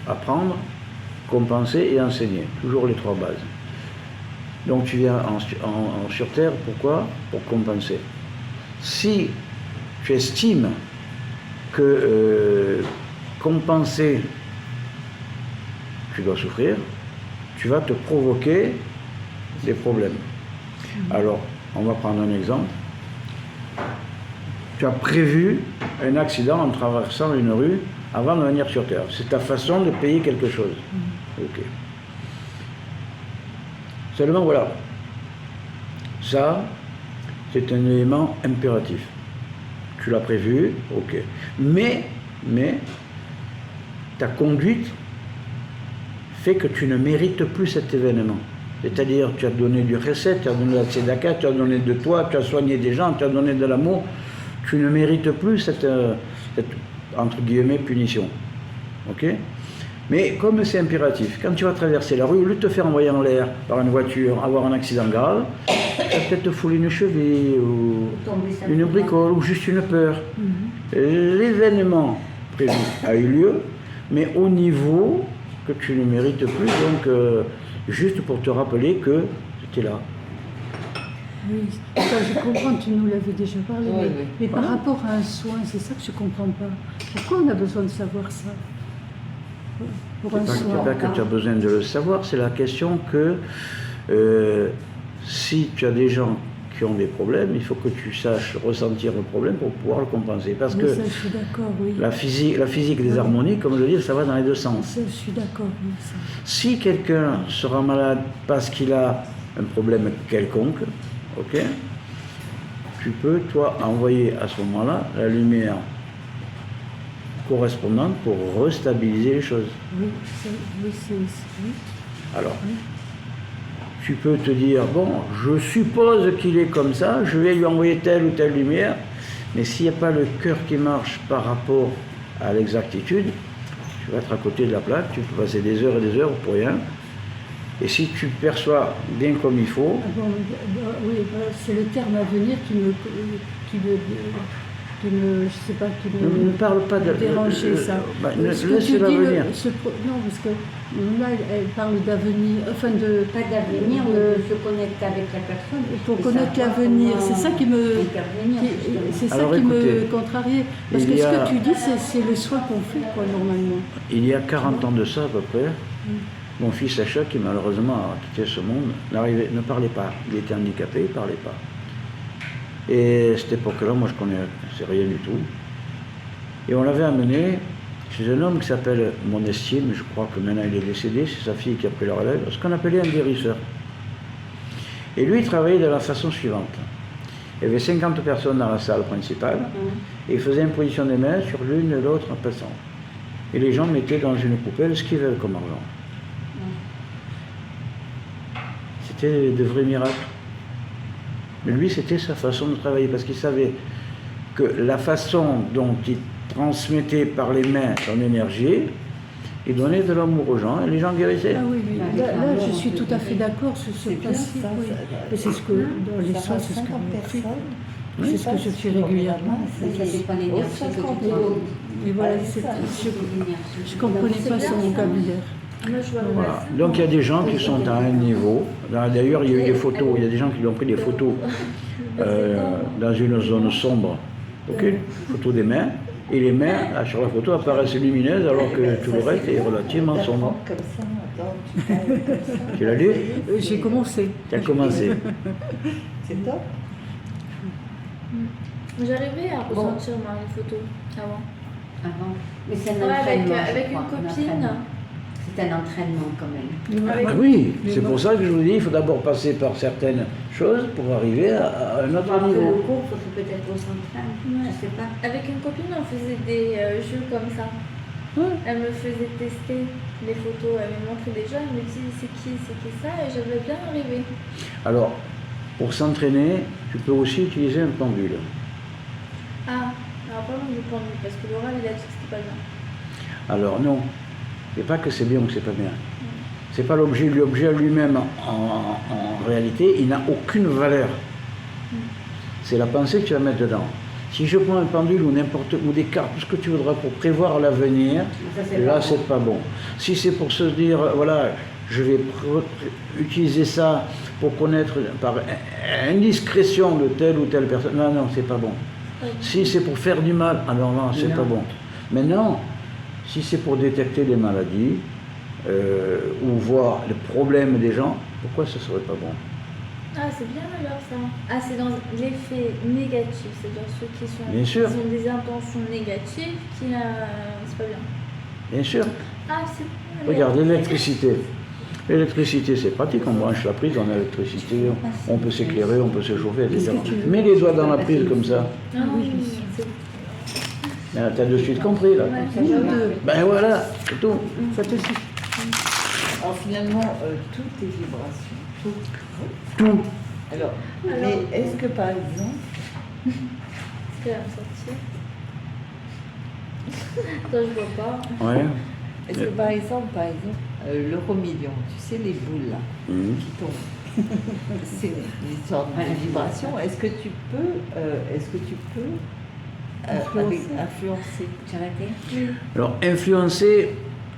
apprendre, compenser et enseigner. Toujours les trois bases. Donc tu viens sur Terre, pourquoi? Pour compenser. Si tu estimes que compenser, tu dois souffrir, tu vas te provoquer des problèmes. Alors, on va prendre un exemple. Tu as prévu un accident en traversant une rue avant de venir sur Terre. C'est ta façon de payer quelque chose. Ok. Seulement, voilà. Ça, c'est un élément impératif. Tu l'as prévu, ok. Mais, ta conduite fait que tu ne mérites plus cet événement. C'est-à-dire, tu as donné du recette, tu as donné de la tzedaka, tu as donné de toi, tu as soigné des gens, tu as donné de l'amour. Tu ne mérites plus cette entre guillemets, punition. Ok? Mais comme c'est impératif, quand tu vas traverser la rue, au lieu de te faire envoyer en l'air par une voiture, avoir un accident grave, tu vas peut-être te fouler une cheville, ou une bricole, ou juste une peur. L'événement prévu a eu lieu, mais au niveau que tu ne mérites plus, donc juste pour te rappeler que tu étais là. Oui, ça, je comprends, tu nous l'avais déjà parlé, Oui, mais par rapport à un soin, c'est ça que je ne comprends pas. Pourquoi on a besoin de savoir ça? Pour un C'est soin. pas que tu as besoin de le savoir, c'est la question que si tu as des gens qui ont des problèmes, il faut que tu saches ressentir le problème pour pouvoir le compenser. Parce Oui, que ça, je suis d'accord, oui. la physique des harmonies, comme je le dis, ça va dans les deux sens. Ça, je suis d'accord, oui. Ça. Si quelqu'un sera malade parce qu'il a un problème quelconque, ok, tu peux, toi, envoyer à ce moment-là la lumière correspondante pour restabiliser les choses. Oui, oui. Alors, tu peux te dire, bon, je suppose qu'il est comme ça, je vais lui envoyer telle ou telle lumière, mais s'il n'y a pas le cœur qui marche par rapport à l'exactitude, tu vas être à côté de la plaque, tu peux passer des heures et des heures pour rien. Et si tu perçois bien comme il faut, Ah bon, oui, c'est le terme à venir qui me je sais pas, qui ne parle pas de déranger ça. Laisse-la venir. Non, parce que là, elle parle d'avenir, enfin de... Pas d'avenir, mais de se connecter avec la personne. Pour et connaître savoir l'avenir, comment c'est ça qui me... intervenir, justement. C'est ça Alors, qui écoutez, me contrariait. Parce que il y ce a- que tu dis, c'est le soin qu'on fait, quoi, normalement. Il y a 40 ans de ça à peu près, mon fils Sacha, qui malheureusement a quitté ce monde, ne parlait pas. Il était handicapé, il ne parlait pas. Et à cette époque-là, moi je connaissais rien du tout. Et on l'avait amené chez un homme qui s'appelle Mon Estime, je crois que maintenant il est décédé, c'est sa fille qui a pris la relève, ce qu'on appelait un guérisseur. Et lui, il travaillait de la façon suivante. Il y avait 50 personnes dans la salle principale, et il faisait imposition des mains sur l'une et l'autre en passant. Et les gens mettaient dans une poubelle ce qu'ils veulent comme argent. C'était de vrais miracles. Mais lui, c'était sa façon de travailler, parce qu'il savait que la façon dont il transmettait par les mains son énergie, il donnait de l'amour aux gens, et les gens guérissaient. Ah oui, oui. Là, je suis tout à fait d'accord sur ce principe. Oui. Et c'est ce que, dans les soins, c'est ce que je fais. C'est ce que je fais régulièrement. Ça dépend de l'énergie que tu donnes. Et voilà, je ne comprenais pas son vocabulaire. Moi, je vois le Voilà. Donc il y a des gens qui sont à un niveau. D'ailleurs, il y a eu des photos, il y a des gens qui lui ont pris des photos dans une zone sombre. Ok, photo des mains. Et les mains, là, sur la photo, apparaissent lumineuses alors que tout le reste est relativement sombre. Comme ça, attends, tu parles comme ça. Tu l'as lu? J'ai commencé. Tu as commencé. C'est top. J'arrivais à ressentir les photos avant. Avant. Mais c'est un Ouais, entraînement, je avec crois, une un copine. entraînement. C'est un entraînement quand même. Mais Ah moi- oui, mais c'est moi- pour ça que je vous dis, il faut d'abord passer par certaines choses pour arriver à un autre Après le niveau. cours, il faudrait peut-être qu'on s'entraîne. Ouais. Je sais pas. Avec une copine, on faisait des jeux comme ça. Elle me faisait tester les photos, elle me montrait des gens, elle me disait c'est qui ça, et j'avais bien arrivé. Alors, pour s'entraîner, tu peux aussi utiliser un pendule. Ah, alors parlons du pendu, parce que l'oral il a dit que c'était pas bien. Alors non, c'est pas que c'est bien ou que c'est pas bien. C'est pas l'objet, l'objet lui-même en réalité, il n'a aucune valeur. C'est la pensée que tu vas mettre dedans. Si je prends un pendule ou n'importe ou des cartes, tout ce que tu voudras pour prévoir l'avenir, Ça, c'est là pas c'est pas bon. Si c'est pour se dire voilà, je vais utiliser ça pour connaître par indiscrétion de telle ou telle personne, non, c'est pas bon. Si c'est pour faire du mal, alors non, c'est Non. pas bon. Maintenant, si c'est pour détecter des maladies ou voir les problèmes des gens, pourquoi ce serait pas bon? Ah, c'est bien alors ça. Ah, c'est dans l'effet négatif, c'est-à-dire ceux Bien sûr. qui ont des intentions négatives, c'est pas bien. Bien sûr. Ah, c'est bien. Regarde, l'électricité. L'électricité, c'est pratique, on branche la prise, on a l'électricité, on peut s'éclairer, on peut se chauffer, etc. Est-ce que tu veux- Mets les doigts dans la prise comme ça. Ah, oui, c'est T'as de suite compris là. ouais, Oui, c'est ou bien. deux. Ben voilà, c'est tout. Ça te suffit. Alors finalement, toutes les vibrations, tout. Tout. Alors, Alors- mais est-ce que par exemple, Est-ce qu'elle va me sortir Ça, je vois pas. Ouais. est-ce que par exemple, l'euro million, tu sais les boules là Mhm. qui tombent, c'est une sorte de vibration. Est-ce que tu peux, influencer? Tu as arrêté? Oui. Alors, influencer,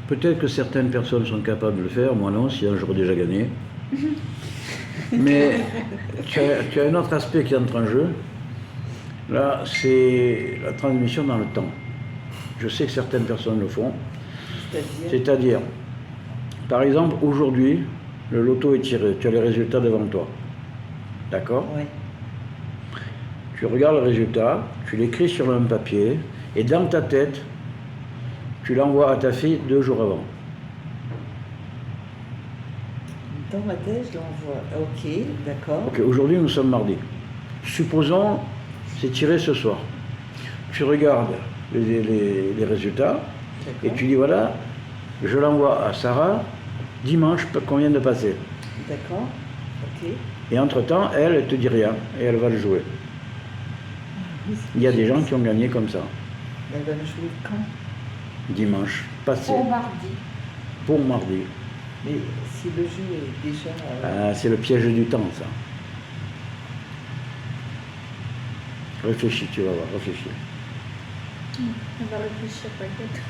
peut-être que certaines personnes sont capables de le faire, moi non, sinon j'aurais déjà gagné. Mais tu as un autre aspect qui entre en jeu. Là, c'est la transmission dans le temps. Je sais que certaines personnes le font. C'est-à-dire, C'est-à-dire, par exemple, aujourd'hui, le loto est tiré, tu as les résultats devant toi. D'accord? ouais. Tu regardes le résultat, tu l'écris sur un papier, et dans ta tête, tu l'envoies à ta fille 2 jours avant. Dans ma tête, je l'envoie. Ok, d'accord. Ok, aujourd'hui nous sommes mardi. Supposons, c'est tiré ce soir. Tu regardes les résultats, et D'accord. tu dis voilà, je l'envoie à Sarah dimanche qu'on vient de passer. D'accord. Ok. Et entre-temps, elle te dit rien, et elle va le jouer. Il y a des gens qui ont gagné comme ça, Elle va me jouer quand? dimanche passé, Au mardi. pour mardi. Mais si le jeu est déjà. Ah, c'est le piège du temps, ça. Réfléchis, tu vas voir, réfléchis. On va réfléchir, t'inquiète.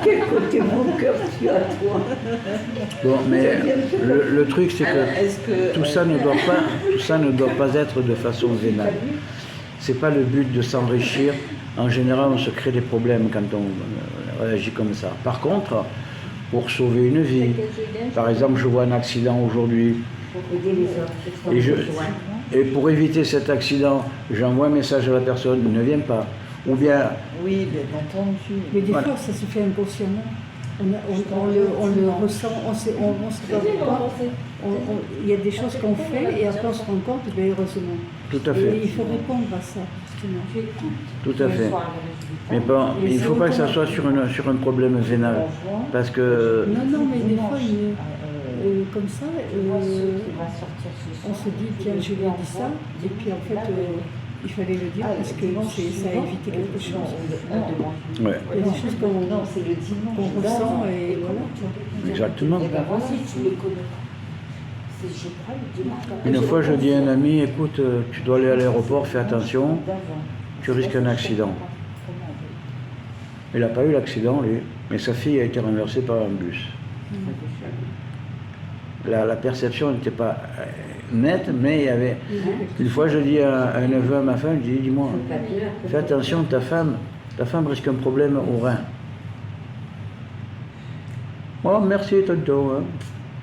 Quel côté mon cœur tu as, toi? Bon, mais le truc, c'est Alors, que est-ce que. tout ça ne doit pas être de façon vénale. C'est pas le but de s'enrichir. En général, on se crée des problèmes quand on réagit comme ça. Par contre, pour sauver une vie, par exemple, je vois un accident aujourd'hui, Pour aider les autres, ceux qui ont Et je- besoin. et pour éviter cet accident, j'envoie un message à la personne, ne viens pas. Ou bien, Oui, bien entendu. Mais des Voilà. fois, ça se fait inconsciemment. On le ressent, on sait pas pourquoi. Il y a des choses qu'on fait et après on se rend compte, ben, heureusement. tout à Et fait, il faut répondre à ça, justement. tout à fait. Mais bon, il ne faut pas que ça soit sur un problème vénal. Parce que, Non, mais des fois, comme ça, Moi, ceux qui vont sortir ce on soir, se dit, tiens, je lui ai dit ça, et puis en fait, il fallait le dire parce que ça a évité quelque chose. ouais, Il y a des choses Non, c'est le dimanche. qu'on ressent et voilà. exactement. Eh ben voilà. tu le connais pas. C'est, je crois, le dimanche. Une fois, je dis à un ami, écoute, tu dois aller à l'aéroport, fais attention, tu risques un accident. Il n'a pas eu l'accident, lui, mais sa fille a été renversée par un bus. La perception n'était pas nette, mais il y avait... Une fois, je dis à un neveu à ma femme, je dis, dis-moi, fais attention, ta femme risque un problème au rein. Oh, merci, tonton. Hein.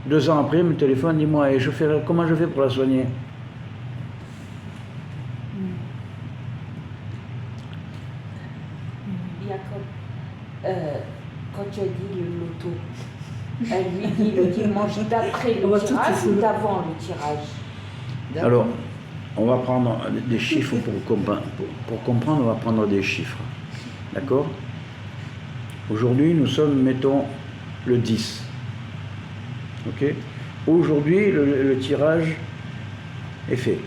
2 ans après, il me téléphone, dis-moi, et comment je fais pour la soigner? Jacob, Quand tu as dit le loto, elle lui dit le dimanche d'après On va le tout tirage essayer. ou d'avant le tirage? Alors, on va prendre des chiffres pour comprendre, on va prendre des chiffres. D'accord? Aujourd'hui, nous sommes, mettons, le 10. Ok? Aujourd'hui, le tirage est fait.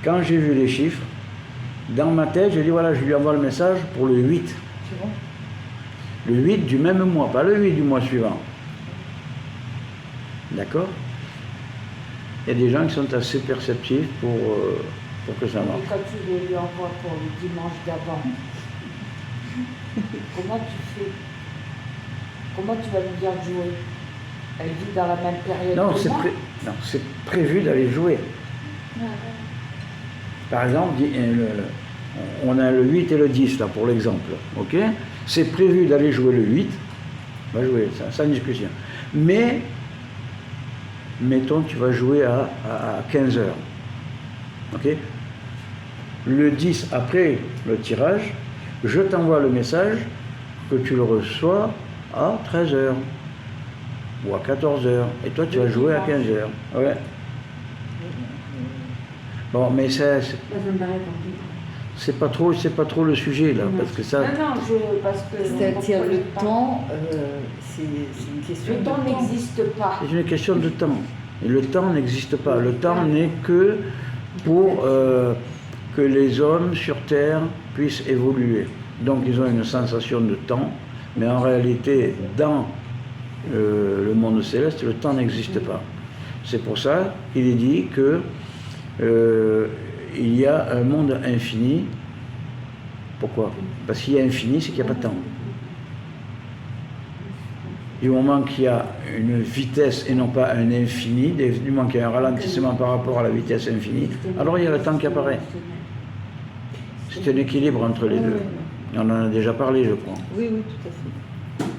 Quand j'ai vu les chiffres, dans ma tête, je dis voilà, je lui envoie le message pour le 8. C'est bon? Le 8 du même mois, pas le 8 du mois suivant. D'accord? Il y a des gens qui sont assez perceptifs pour que ça Et marche. quand tu le lui envoies pour le dimanche d'avant, comment tu fais? Comment tu vas lui dire de jouer? Elle vit dans la même période Non, que moi? c'est prévu d'aller jouer. Par exemple, on a le 8 et le 10 là pour l'exemple. Ok? C'est prévu d'aller jouer le 8. On va jouer, ça, sans discussion. Mais, mettons, tu vas jouer à 15 heures. Ok? Le 10, après le tirage, je t'envoie le message que tu le reçois à 13 heures ou à 14 heures. Et toi, tu vas jouer à 15 heures. Ouais. Bon, mais ça, Ça me paraît compliqué. c'est pas trop le sujet là, parce que ça. Non, parce que... C'est-à-dire on le comprend pas. temps, c'est une question Le de temps n'existe pas. C'est une question de temps. Et le temps n'existe pas. Le temps n'est que pour que les hommes sur Terre puissent évoluer. Donc ils ont une sensation de temps, mais en réalité, dans le monde céleste, le temps n'existe pas. C'est pour ça qu'il est dit que il y a un monde infini. Pourquoi? Parce qu'il y a infini, c'est qu'il n'y a pas de temps. Du moment qu'il y a une vitesse et non pas un infini, du moment qu'il y a un ralentissement par rapport à la vitesse infinie, alors il y a le temps qui apparaît. C'est un équilibre entre les deux. On en a déjà parlé, je crois. Oui, oui, tout à fait.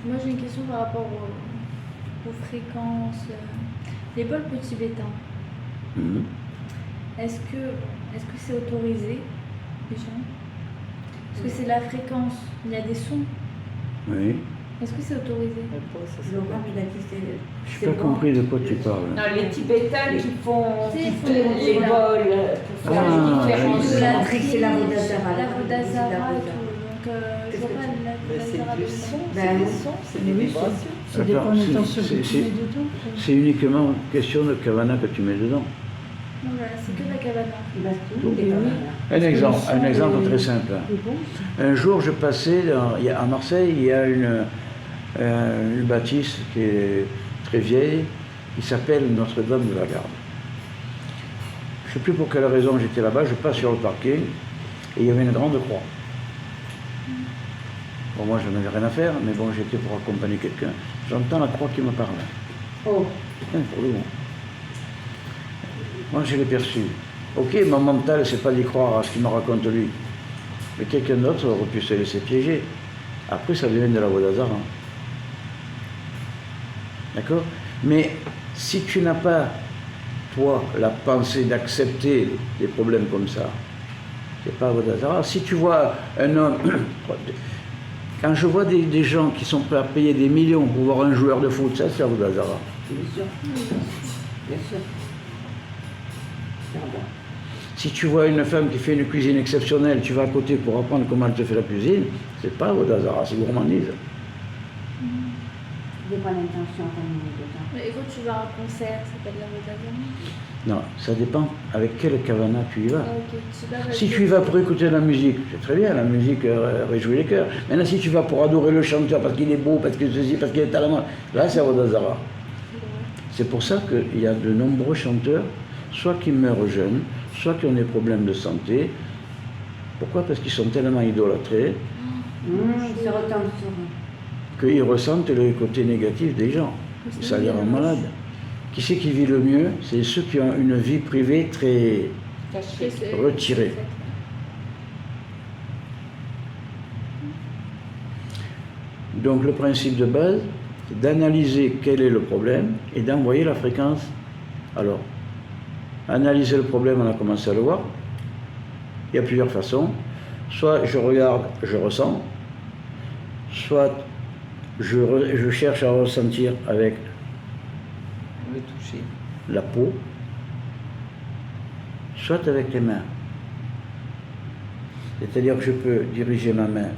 Moi j'ai une question par rapport aux fréquences. Les bols tibétains, Mhm. est-ce que c'est autorisé déjà? Est-ce que c'est la fréquence? Il y a des sons. Oui. Est-ce que c'est autorisé? Après, ça, c'est Laurent, bon. il a dit c'est... Je n'ai pas compris de quoi tu parles. Non, les Tibétains qui font Si, ils font les les bols pour faire Ah, les différences. oui. La trique, c'est la Vodazara. La Vodazara et tout. Donc je vois pas la Mais c'est Vodazara du de son, Ben c'est des oui. sons, c'est des Oui, vibrations. Ça dépend Attends, de c'est- l'intention que c'est- tu mets dedans. C'est uniquement question de Kavana que tu mets dedans. Non, voilà, c'est que la cabane. Il va tout Et oui. Un exemple très simple. Et bon, Un jour, je passais à Marseille, il y a une bâtisse qui est très vieille, qui s'appelle Notre-Dame de la Garde. Je ne sais plus pour quelle raison j'étais là-bas, je passe sur le parking, et il y avait une grande croix. Bon, moi, je n'avais rien à faire, mais bon, j'étais pour accompagner quelqu'un. J'entends la croix qui me parle. Oh, Putain, pour le bon. Moi, je l'ai perçu. Ok, mon mental, c'est pas d'y croire à ce qu'il me raconte lui. Mais quelqu'un d'autre aurait pu se laisser piéger. Après, ça devient de la Vodazara. D'accord? Mais si tu n'as pas, toi, la pensée d'accepter des problèmes comme ça, c'est pas Vodazara. Si tu vois un homme. Quand je vois des gens qui sont prêts à payer des millions pour voir un joueur de foot, ça, c'est la Vodazara. bien sûr. Bien sûr. Si tu vois une femme qui fait une cuisine exceptionnelle, tu vas à côté pour apprendre comment elle te fait la cuisine, c'est pas Vodazara, c'est gourmandise. C'est pas l'intention qu'on met dedans. Et quand tu vas à un concert, ça s'appelle la Vodazara? Non, ça dépend avec quelle kavana tu y vas. Ah, ok. Tu sais pas, Si tu y vas pour écouter de la musique, c'est très bien, la musique réjouit les cœurs. Maintenant, si tu vas pour adorer le chanteur parce qu'il est beau, parce que ceci, parce qu'il est à la mode, là, c'est Vodazara. C'est pour ça qu'il y a de nombreux chanteurs, soit qui meurent jeunes, soit qui ont des problèmes de santé. Pourquoi? Parce qu'ils sont tellement idolâtrés Il se retombe sur... qu'ils ressentent le côté négatif des gens. Ça les rend malades. Qui c'est qui vit le mieux? C'est ceux qui ont une vie privée très Caché. retirée. Donc le principe de base, c'est d'analyser quel est le problème et d'envoyer la fréquence. Alors, analyser le problème, on a commencé à le voir. Il y a plusieurs façons. soit je regarde, je ressens, soit je cherche à ressentir avec Le toucher. la peau, soit avec les mains. C'est-à-dire que je peux diriger ma main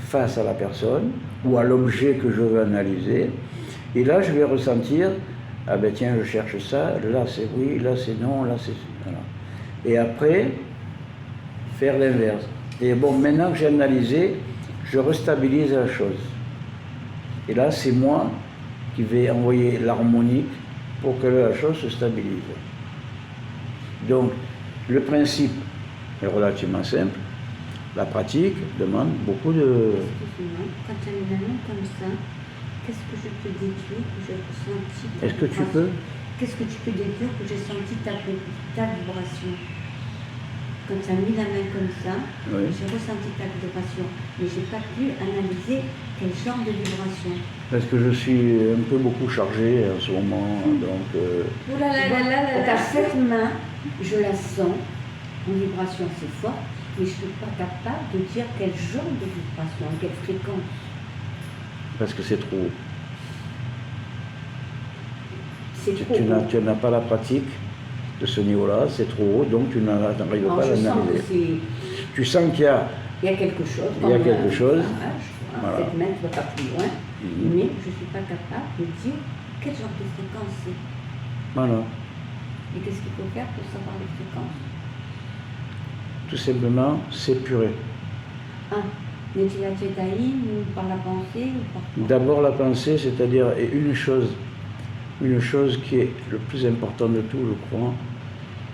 face à la personne ou à l'objet que je veux analyser, et là je vais ressentir, ah ben tiens, je cherche ça, là c'est oui, là c'est non, là c'est... Voilà. Et après, faire l'inverse. Et bon, maintenant que j'ai analysé, je restabilise la chose. Et là, c'est moi qui vais envoyer l'harmonique pour que la chose se stabilise. Donc, le principe est relativement simple. La pratique demande beaucoup de... Excuse-moi, quand tu as une main comme ça, qu'est-ce que je peux déduire que j'ai ressenti? Est-ce que tu peux? Qu'est-ce que tu peux déduire que j'ai senti ta vibration? Quand tu as mis la main comme ça, Oui. j'ai ressenti ta vibration, mais je n'ai pas pu analyser quel genre de vibration. Parce que je suis un peu beaucoup chargé en ce moment, donc... Ouh là là là là là Quant là. à cette main, je la sens, en vibration c'est fort, mais je ne suis pas capable de dire quel genre de vibration, quelle fréquence. parce que c'est trop haut. C'est trop haut. Tu n'as pas la pratique de ce niveau-là, c'est trop haut, donc tu n'arrives Non, pas à je sens que l'analyser. Tu sens qu'il y a... il y a quelque chose. Il y a quelque chose. Voilà. Cette main ne va pas plus loin, Mhm. mais je ne suis pas capable de dire quel genre de fréquence c'est. Voilà. Et qu'est-ce qu'il faut faire pour savoir les fréquences? Tout simplement, s'épurer. Ah, Netila Tchedaïm, ou par la pensée, ou par quoi? D'abord la pensée, c'est-à-dire et une chose qui est le plus important de tout, je crois,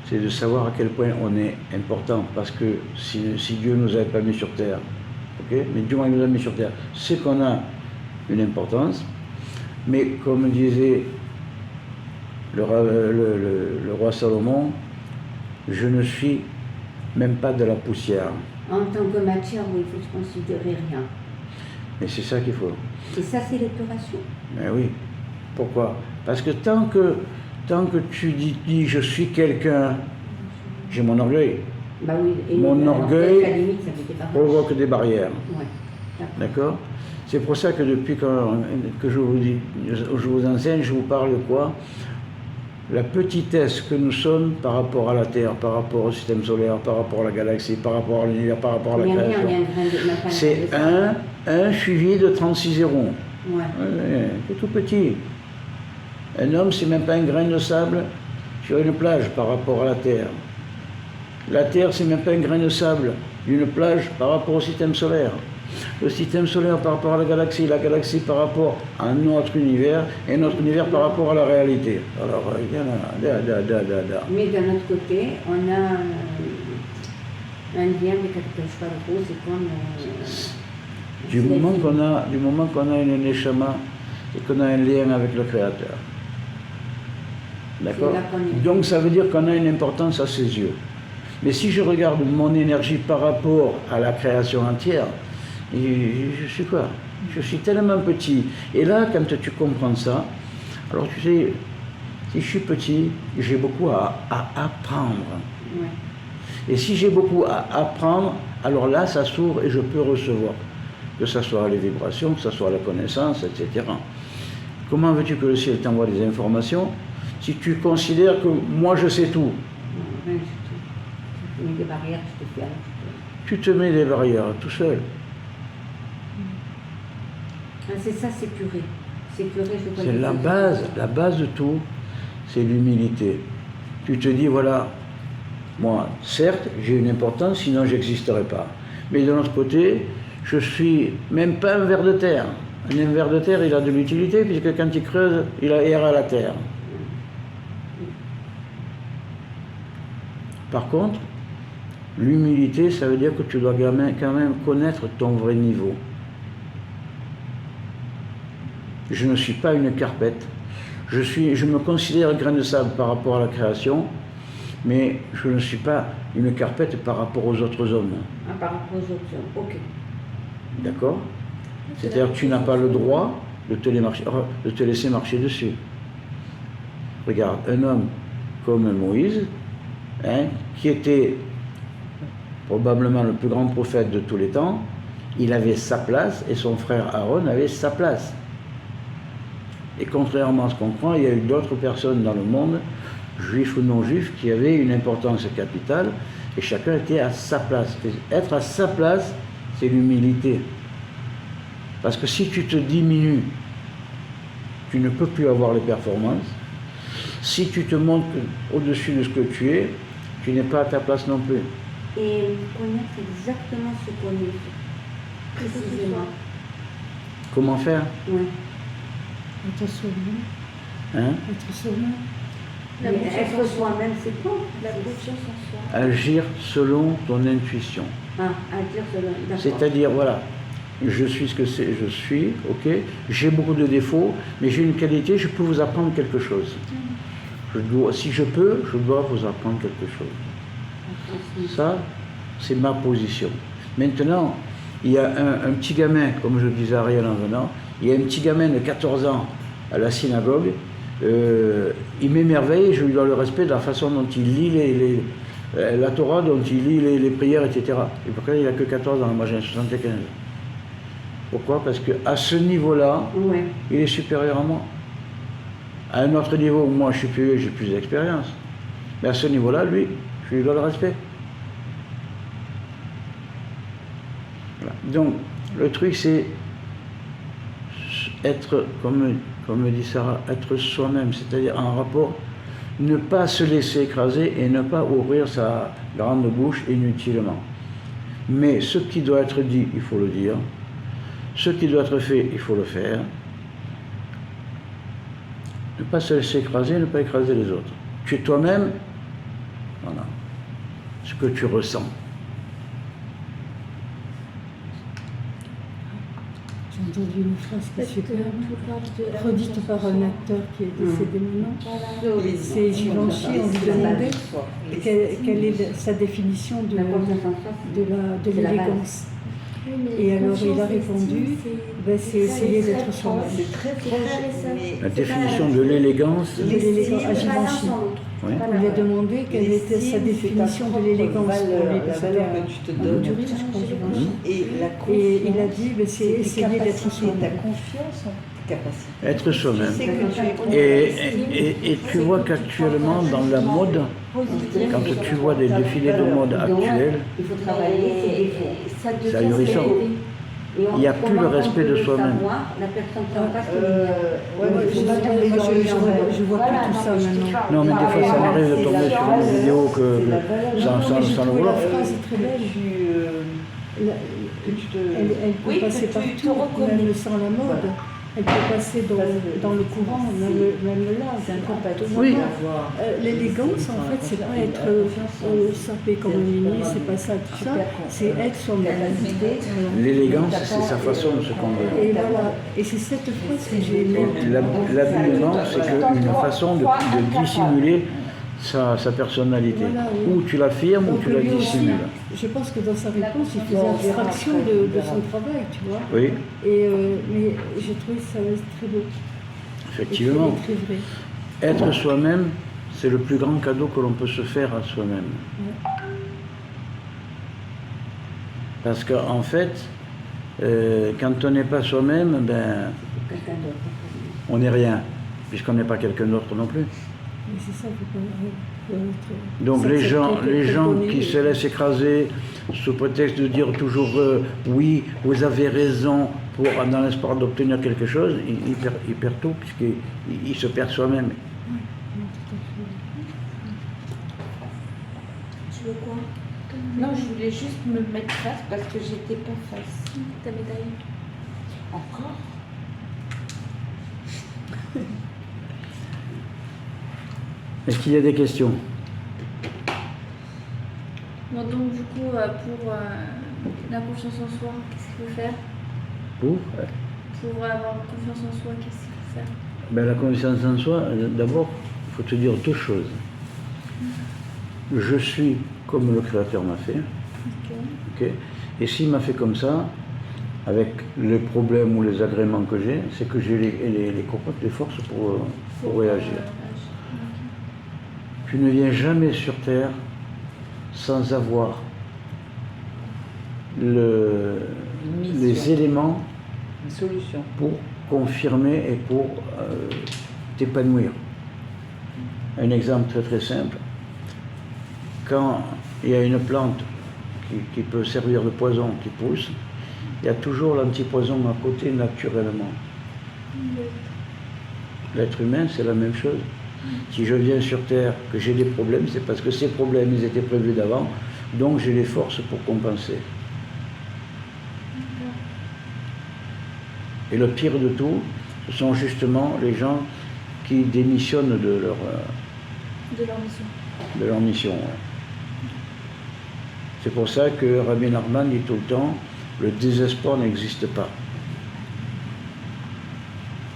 c'est de savoir à quel point on est important. Parce que si Dieu nous avait pas mis sur terre, ok, mais Dieu nous a mis sur terre, c'est qu'on a une importance. Mais comme disait le roi Salomon, je ne suis même pas de la poussière. En tant que matière, où il faut se considérer rien. Et c'est ça qu'il faut. Et ça, c'est l'épuration. Mais oui. Pourquoi? Parce que tant que tu dis je suis quelqu'un, j'ai mon orgueil. Bah oui, et Mon alors, orgueil à la limite, ça fait des barrages. provoque des barrières. Ouais, D'accord? C'est pour ça que depuis que je vous enseigne, je vous parle de quoi? La petitesse que nous sommes par rapport à la Terre, par rapport au système solaire, par rapport à la galaxie, par rapport à l'univers, par rapport à la Il y a rien, création. il y a un grain de matin. C'est 1 suivi de 36 zérons. Ouais. Ouais, c'est tout petit. Un homme, c'est même pas un grain de sable sur une plage par rapport à la Terre. La Terre, c'est même pas un grain de sable d'une plage par rapport au système solaire. Le système solaire par rapport à la galaxie par rapport à notre univers, et notre univers par rapport à la réalité. Alors, il y en a, Mais d'un autre côté, on a un lien avec quelque chose de gros, c'est comme... Du moment qu'on a une neshama et qu'on a un lien avec le Créateur. D'accord? C'est là qu'on est. Donc ça veut dire qu'on a une importance à ses yeux. Mais si je regarde mon énergie par rapport à la création entière, je suis quoi? Je suis tellement petit. Et là, quand tu comprends ça, alors tu sais, si je suis petit, j'ai beaucoup à apprendre. Ouais. Et si j'ai beaucoup à apprendre, alors là, ça s'ouvre et je peux recevoir. Que ce soit les vibrations, que ce soit la connaissance, etc. Comment veux-tu que le ciel t'envoie des informations si tu considères que moi je sais tout? Non, rien du tout. Tu mets des barrières, tu te fermes. Tu te mets des barrières tout seul. Ah, c'est ça, c'est puré. C'est puré, je C'est la base de tout, c'est l'humilité. Tu te dis, voilà, moi, certes, j'ai une importance, sinon j'existerais pas. Mais de l'autre côté, je suis même pas un ver de terre. Un ver de terre, il a de l'utilité, puisque quand il creuse, il aère à la terre. Par contre, l'humilité, ça veut dire que tu dois quand même connaître ton vrai niveau. Je ne suis pas une carpette. Je me considère grain de sable par rapport à la création, mais je ne suis pas une carpette par rapport aux autres hommes. Ah, par rapport aux autres hommes, ok. D'accord? C'est-à-dire que tu n'as pas le droit de te laisser marcher dessus. Regarde, un homme comme Moïse, hein, qui était probablement le plus grand prophète de tous les temps, il avait sa place et son frère Aaron avait sa place. Et contrairement à ce qu'on croit, il y a eu d'autres personnes dans le monde, juifs ou non juifs, qui avaient une importance capitale et chacun était à sa place. Et être à sa place, c'est l'humilité. Parce que si tu te diminues, tu ne peux plus avoir les performances. Si tu te montres au-dessus de ce que tu es, tu n'es pas à ta place non plus. Et connaître exactement ce qu'on est, précisément. Comment faire? Oui. Être soi-même. Hein? Être soi-même. La Mais confiance être en soi. soi-même, c'est quoi? La confiance en soi. Agir selon ton intuition. Ah, à dire cela. D'accord. C'est-à-dire, voilà, je suis ce que je suis, ok, j'ai beaucoup de défauts, mais j'ai une qualité, je peux vous apprendre quelque chose. Si je peux, je dois vous apprendre quelque chose. Ça, c'est ma position. Maintenant, il y a un petit gamin, comme je disais à Ariel en venant, il y a un petit gamin de 14 ans à la synagogue, il m'émerveille, je lui dois le respect de la façon dont il lit la Torah, dont il lit les prières, etc. Et pourquoi il n'a que 14 ans, moi j'ai 75. Pourquoi? Parce qu'à ce niveau-là, Ouais. il est supérieur à moi. À un autre niveau, moi je suis plus vieux, j'ai plus d'expérience. Mais à ce niveau-là, lui, je lui dois le respect. Voilà. Donc, le truc c'est être, comme dit Sarah, être soi-même, c'est-à-dire en rapport, ne pas se laisser écraser et ne pas ouvrir sa grande bouche inutilement. Mais ce qui doit être dit, il faut le dire. Ce qui doit être fait, il faut le faire. Ne pas se laisser écraser, ne pas écraser les autres. Tu es toi-même, voilà, ce que tu ressens. J'ai entendu une phrase qui est Parce que superbe, tout part de la redite confiance par en un soi. acteur qui est décédé maintenant. Voilà. C'est Givenchy, on lui demandait quelle est sa définition de La confiance en soi, c'est la base. l'élégance. Oui, mais Et alors il a confiance, répondu, estime, ben, c'est essayer très d'être proche. soi-même. C'est très C'est proche, frère et sœur. mais La C'est définition pas de la- l'élégance, L'élégance à C'est pas l'un Givenchy. sans l'autre. Oui. C'est pas On lui a la- demandé quelle était sa définition de l'élégance pour lui, parce la qu'elle valeur est que tu te un donnes. culturiste, je crois, Givenchy. Et la confiance. Et il a dit, ben, c'est tes essayer d'être capacités, ta soi-même. confiance en tes capacités. être soi-même. Tu sais que tu es Et tu vois qu'actuellement, dans la mode, quand tu vois des défilés de mode actuels, il faut travailler ses défauts. c'est ahurissant. Et Il n'y a plus le respect de soi-même. La personne s'en passe Je vois plus tout ça maintenant. Non, mais des fois, ça m'arrive de tomber sur une vidéo sans le vouloir. La phrase est très belle. Elle peut passer partout, même sans la mode. Elle peut passer dans le courant, même là. C'est important. Oui. L'élégance, en fait, c'est pas être sapé comme une lignée, c'est pas ça, tout ça. C'est être soi-même. Voilà. L'élégance, c'est sa façon de se conduire. Et voilà. Et c'est cette phrase que j'ai aimée. L'habillement, c'est une façon de dissimuler sa personnalité. Voilà, oui. Ou tu l'affirmes ou Donc tu la lui aussi, dissimules. je pense que dans sa réponse, il faisait abstraction de son travail, tu vois. Oui, Et, mais j'ai trouvé ça très beau. effectivement. Et très vrai. Être soi-même, c'est le plus grand cadeau que l'on peut se faire à soi-même. Parce qu'en fait, quand on n'est pas soi-même, ben, on n'est rien, puisqu'on n'est pas quelqu'un d'autre non plus. Mais c'est ça qu'il faut être. Donc les gens préconner, qui se laissent écraser sous prétexte de dire toujours oui, vous avez raison, dans l'espoir d'obtenir quelque chose, ils perdent tout, puisqu'ils se perdent soi-même. Tu veux quoi? Non, je voulais juste me mettre face parce que j'étais pas face. Ta médaille. Encore? Est-ce qu'il y a des questions? Bon, donc du coup, pour la confiance en soi, qu'est-ce qu'il faut faire? Pour avoir confiance en soi, qu'est-ce qu'il faut faire? Ben, la confiance en soi, d'abord, il faut te dire deux choses. Je suis comme le Créateur m'a fait. Ok. Et s'il m'a fait comme ça, avec les problèmes ou les agréments que j'ai, c'est que j'ai les cocottes, les forces pour réagir. Tu ne viens jamais sur Terre sans avoir les éléments Une solution. pour confirmer et pour t'épanouir. Un exemple très très simple. Quand il y a une plante qui peut servir de poison qui pousse, il y a toujours l'antipoison à côté naturellement. L'être humain, c'est la même chose. Si je viens sur Terre, que j'ai des problèmes, c'est parce que ces problèmes, ils étaient prévus d'avant, donc j'ai les forces pour compenser. Et le pire de tout, ce sont justement les gens qui démissionnent de leur mission. De leur mission. Ouais. C'est pour ça que Rabbi Nachman dit tout le temps, le désespoir n'existe pas.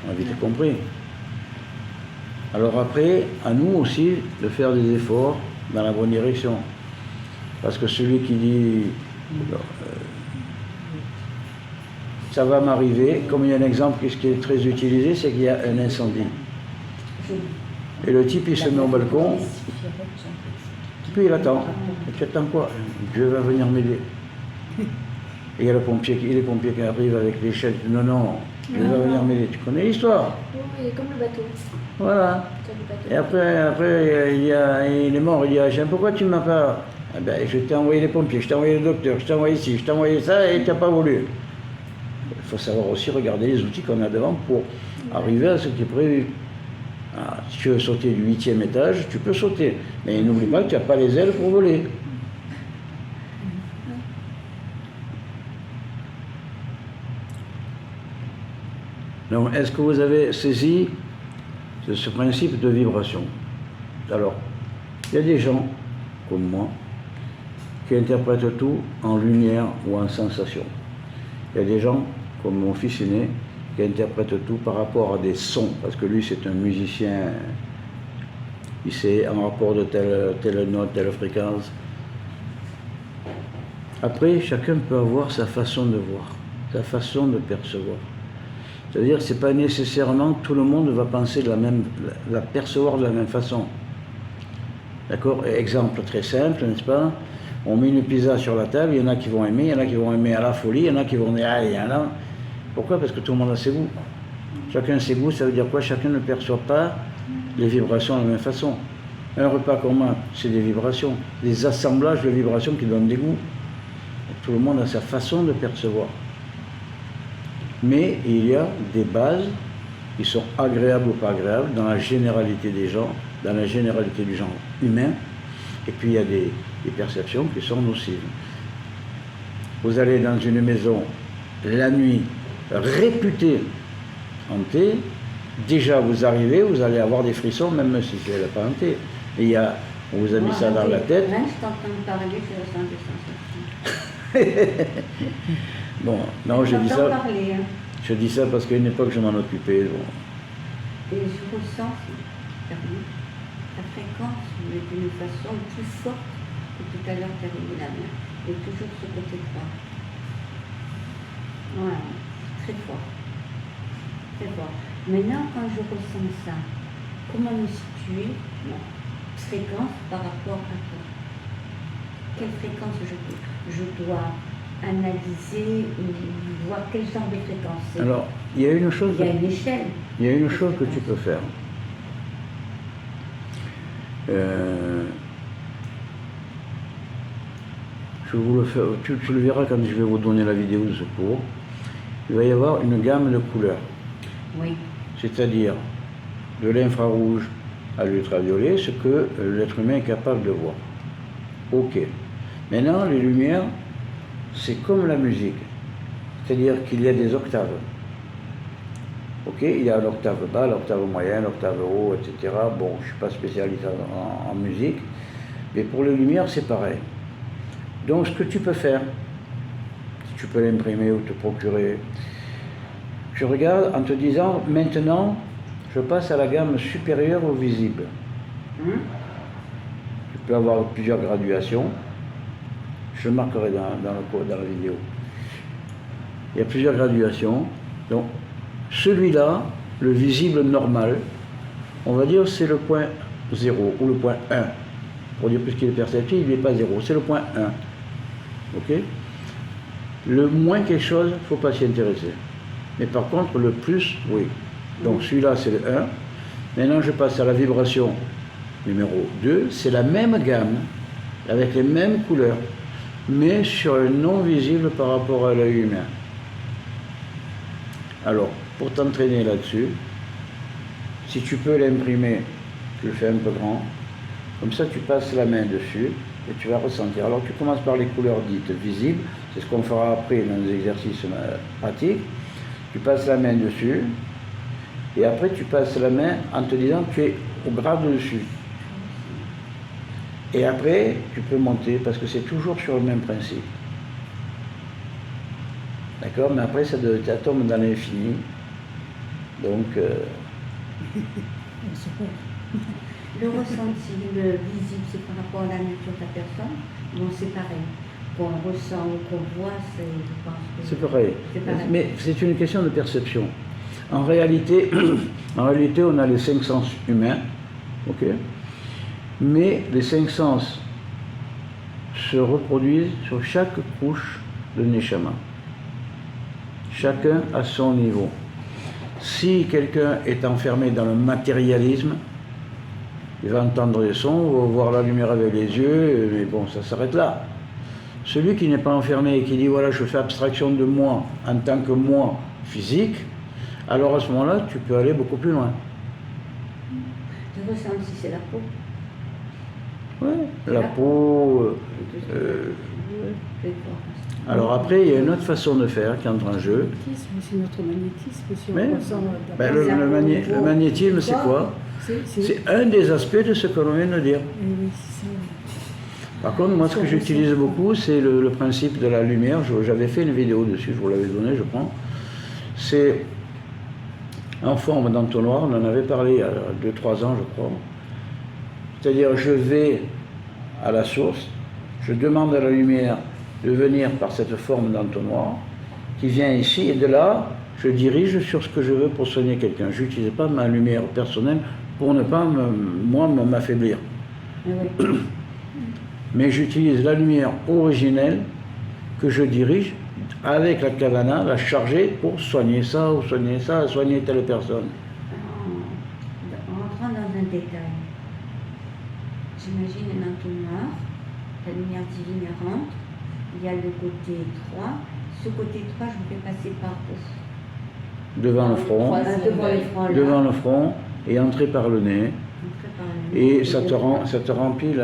On a vite compris. Alors après, à nous aussi de faire des efforts dans la bonne direction. Parce que celui qui dit ça va m'arriver, comme il y a un exemple qui est très utilisé, c'est qu'il y a un incendie. Et le type il se met au balcon, puis il attend. Et tu attends quoi? Dieu va venir m'aider. Et il y a les pompiers qui arrivent avec l'échelle. Non, non, Dieu va venir m'aider. Tu connais l'histoire? Oui, comme le bateau. Voilà. Et après il est mort. Il dit, Hachem, pourquoi tu ne m'as pas... Eh ben, je t'ai envoyé les pompiers, je t'ai envoyé le docteur, je t'ai envoyé ci, je t'ai envoyé ça, et tu n'as pas voulu. Il faut savoir aussi regarder les outils qu'on a devant pour arriver à ce qui est prévu. Ah, si tu veux sauter du 8e étage, tu peux sauter. Mais n'oublie pas que tu n'as pas les ailes pour voler. Donc, est-ce que vous avez saisi ce principe de vibration? Alors, il y a des gens, comme moi, qui interprètent tout en lumière ou en sensation. Il y a des gens, comme mon fils aîné, qui interprète tout par rapport à des sons, parce que lui c'est un musicien, il sait en rapport de telle note, telle fréquence. Après, chacun peut avoir sa façon de voir, sa façon de percevoir. C'est-à-dire que c'est pas nécessairement tout le monde va penser de la percevoir de la même façon. D'accord? Exemple très simple, n'est-ce pas? On met une pizza sur la table, il y en a qui vont aimer, il y en a qui vont aimer à la folie, il y en a qui vont dire ah, il y en a. Pourquoi? Parce que tout le monde a ses goûts. Chacun ses goûts, ça veut dire quoi? Chacun ne perçoit pas les vibrations de la même façon. Un repas commun, c'est des vibrations, des assemblages de vibrations qui donnent des goûts. Tout le monde a sa façon de percevoir. Mais il y a des bases qui sont agréables ou pas agréables dans la généralité des gens, dans la généralité du genre humain. Et puis il y a des perceptions qui sont nocives. Vous allez dans une maison la nuit réputée hantée, déjà vous arrivez, vous allez avoir des frissons, même si elle n'est pas hantée. Et on vous a mis ça dans la tête. Là, je suis en train de parler, je ressens des sensations. Bon, non, je dis ça. Parler, hein. Je dis ça parce qu'à une époque, je m'en occupais. Bon. Et je ressens la fréquence, mais d'une façon plus forte que tout à l'heure, tu as mis la main. Et toujours ce côté droit. Voilà, très fort. Très fort. Maintenant, quand je ressens ça, comment me situer? Non. Fréquence par rapport à quoi? Quelle fréquence je dois analyser ou voir quel genre de fréquence c'est? Alors, il y a une chose. Il y a une échelle. Il y a une chose que tu peux faire. Je vous le fais, tu le verras quand je vais vous donner la vidéo de ce cours. Il va y avoir une gamme de couleurs. Oui. C'est-à-dire de l'infrarouge à l'ultraviolet, ce que l'être humain est capable de voir. Ok. Maintenant, les lumières, c'est comme la musique. C'est-à-dire qu'il y a des octaves. Ok, il y a l'octave bas, l'octave moyen, l'octave haut, etc. Bon, je ne suis pas spécialiste en musique, mais pour les lumières, c'est pareil. Donc, ce que tu peux faire, si tu peux l'imprimer ou te procurer, je regarde en te disant, maintenant, je passe à la gamme supérieure au visible. Tu peux avoir plusieurs graduations. Je le marquerai dans la vidéo. Il y a plusieurs graduations. Donc, celui-là, le visible normal, on va dire c'est le point 0 ou le point 1. Pour dire puisqu'il est perceptible, il n'est pas 0, c'est le point 1. Ok? Le moins quelque chose, il ne faut pas s'y intéresser. Mais par contre, le plus, oui. Donc celui-là, c'est le 1. Maintenant, je passe à la vibration numéro 2. C'est la même gamme, avec les mêmes couleurs, mais sur un non visible par rapport à l'œil humain. Alors, pour t'entraîner là-dessus, si tu peux l'imprimer, tu le fais un peu grand. Comme ça, tu passes la main dessus et tu vas ressentir. Alors, tu commences par les couleurs dites visibles. C'est ce qu'on fera après dans les exercices pratiques. Tu passes la main dessus. Et après, tu passes la main en te disant que tu es au grade dessus. Et après, tu peux monter parce que c'est toujours sur le même principe. D'accord? Mais après, ça tombe dans l'infini. Donc... Le ressenti, le visible, c'est par rapport à la nature de la personne. Non, c'est pareil. Qu'on ressent ou qu'on voit, je pense que c'est pareil. C'est pareil. Mais c'est une question de perception. En réalité, on a les 5 sens humains, ok? Mais les 5 sens se reproduisent sur chaque couche de Neshama. Chacun à son niveau. Si quelqu'un est enfermé dans le matérialisme, il va entendre les sons, va voir la lumière avec les yeux, mais bon, ça s'arrête là. Celui qui n'est pas enfermé et qui dit, voilà, je fais abstraction de moi en tant que moi physique, alors à ce moment-là, tu peux aller beaucoup plus loin. Le ressenti, c'est la peau. Ouais, la peau... Ouais. Alors après, il y a une autre façon de faire qui entre en jeu. C'est notre magnétisme. Si on Mais, ressent ben, le magnétisme, c'est quoi? C'est un des aspects de ce que l'on vient de dire. Oui, c'est ça. Par contre, moi, ce que j'utilise beaucoup, c'est le principe de la lumière. J'avais fait une vidéo dessus, je vous l'avais donné, je crois. C'est en forme d'entonnoir, on en avait parlé il y a 2-3 ans, je crois. C'est-à-dire, je vais à la source, je demande à la lumière de venir par cette forme d'entonnoir, qui vient ici, et de là, je dirige sur ce que je veux pour soigner quelqu'un. Je n'utilise pas ma lumière personnelle pour ne pas, m'affaiblir. Oui. Mais j'utilise la lumière originelle que je dirige avec la kavana, la charger pour soigner ça ou soigner telle personne. En rentrant dans un détail, j'imagine un entonnoir, la lumière divine rentre, il y a le côté étroit. Ce côté étroit, je me fais passer par où? Devant le front, devant le front, et entrer par le nez. Et ça te remplit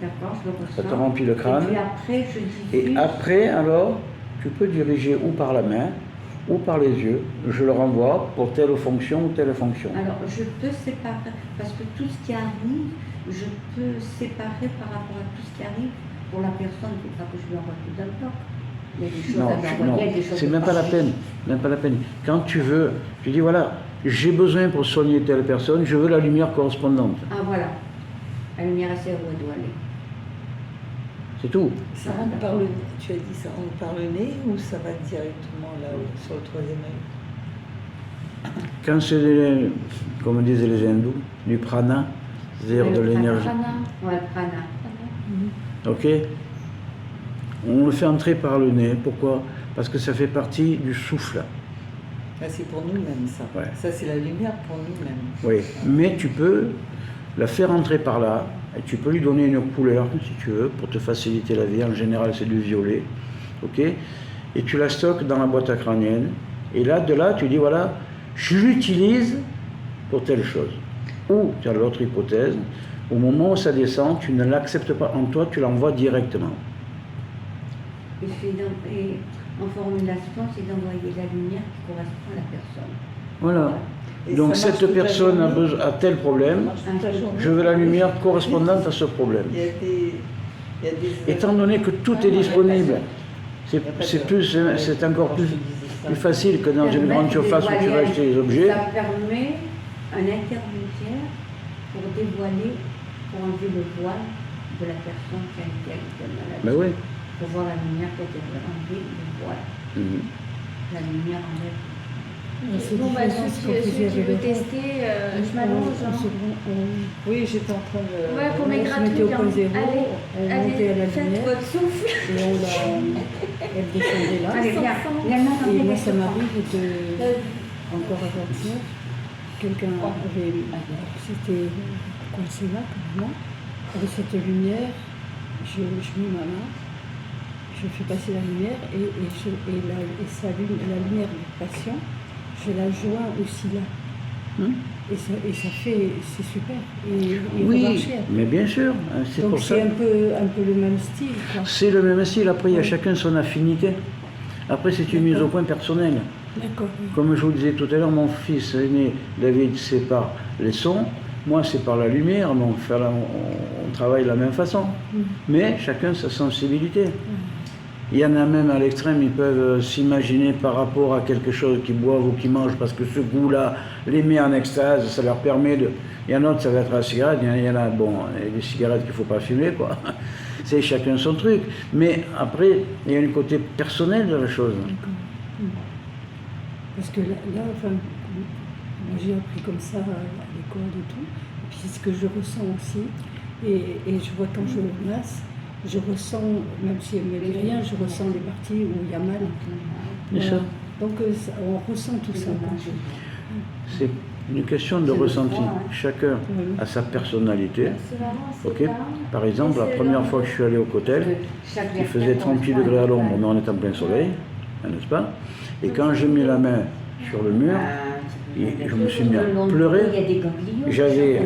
D'accord, je le ressens. ça te remplit le crâne. Et puis après, je diffuse. Et après, alors, tu peux diriger ou par la main, ou par les yeux. Je le renvoie pour telle fonction ou telle fonction. Alors, je peux séparer, parce que tout ce qui arrive, je peux séparer par rapport à tout ce qui arrive pour la personne. Il ne faut pas que je lui envoie tout d'un bloc. Il y a des choses Non, à lui envoyer, des choses c'est à même pas la peine. Même pas la peine. Quand tu veux, tu dis voilà, j'ai besoin pour soigner telle personne, je veux la lumière correspondante. Ah voilà, la lumière assez où elle doit aller. C'est tout. Ça rentre par le nez. Tu as dit ça rentre par le nez ou ça va directement là sur le troisième œil? Quand c'est, comme disaient les hindous, du prana, c'est-à-dire de l'énergie. Ouais, le prana. Ok? On le fait entrer par le nez. Pourquoi? Parce que ça fait partie du souffle. Ah, c'est pour nous-mêmes ça. Ouais. Ça c'est la lumière pour nous-mêmes. Oui. Mais tu peux la faire entrer par là et tu peux lui donner une couleur, si tu veux, pour te faciliter la vie. En général, c'est du violet. Ok? Et tu la stockes dans la boîte à crânienne. Et là, de là, tu dis voilà, je l'utilise pour telle chose. Ou, tu as l'autre hypothèse, au moment où ça descend, tu ne l'acceptes pas en toi, tu l'envoies directement. Et en formulation, c'est d'envoyer la lumière qui correspond à la personne. Voilà. Et Donc ça marche cette toute la personne journée. a tel problème, Ça marche toute la journée. je veux la lumière correspondante à ce problème. Il y a des Étant donné que tout est disponible, c'est encore plus facile que dans une grande surface où tu vas acheter les objets. Ça permet un intermédiaire pour dévoiler, pour enlever le voile de la personne qui a été avec telle maladie. Ben oui. Pour voir la lumière, pour enlever le voile. Mhm. La lumière enlève. C'est Bon, bah, donc, difficile, ce qu'on celui faisait qui avec veut le temps. tester, je m'allonge. hein. Oui, j'étais en train de. Ouais, pour mes On se mettait au gratouilles. point zéro, Allez, on montait à la faites lumière votre souffle. et elle descendait là. Allez, viens. Viens maintenant, Et viens, moi, viens, ça viens. m'arrive encore avant-hier, quelqu'un avait, c'était coincé là, comme moi, avec cette lumière, je mets ma main, je fais passer la lumière et la lumière du patient, je la joins aussi là. Et ça fait, c'est super. Et Oui, remarcher. mais bien sûr, hein, c'est Donc pour ça. c'est un peu le même style, quoi. C'est le même style, après il y a Oui. chacun son affinité. Après c'est une mise au point personnelle. D'accord, oui. Comme je vous disais tout à l'heure, mon fils aîné David c'est par les sons, moi c'est par la lumière, donc on travaille de la même façon. Mais chacun sa sensibilité. Il y en a même à l'extrême, ils peuvent s'imaginer par rapport à quelque chose qu'ils boivent ou qu'ils mangent, parce que ce goût-là les met en extase, ça leur permet de... Il y en a d'autres, ça va être la cigarette, il y en a, bon, des cigarettes qu'il ne faut pas fumer, quoi. C'est chacun son truc. Mais après, il y a un côté personnel de la chose. Parce que là enfin, moi j'ai appris comme ça à l'école et tout, et puis c'est ce que je ressens aussi, et je vois quand je masse, je ressens, même si elle ne me dit rien, je ressens les parties où il y a mal. C'est ça. Donc on ressent tout ça. C'est une question de ressenti. Chacun a sa personnalité. C'est vraiment, c'est Ok. calme. Par exemple, la Et c'est première vraiment- fois que je suis allé au Cotel, il faisait 38 degrés à l'ombre, mais on est en plein soleil, n'est-ce pas? Et quand j'ai mis la main sur le mur, et je me suis mis à pleurer. J'avais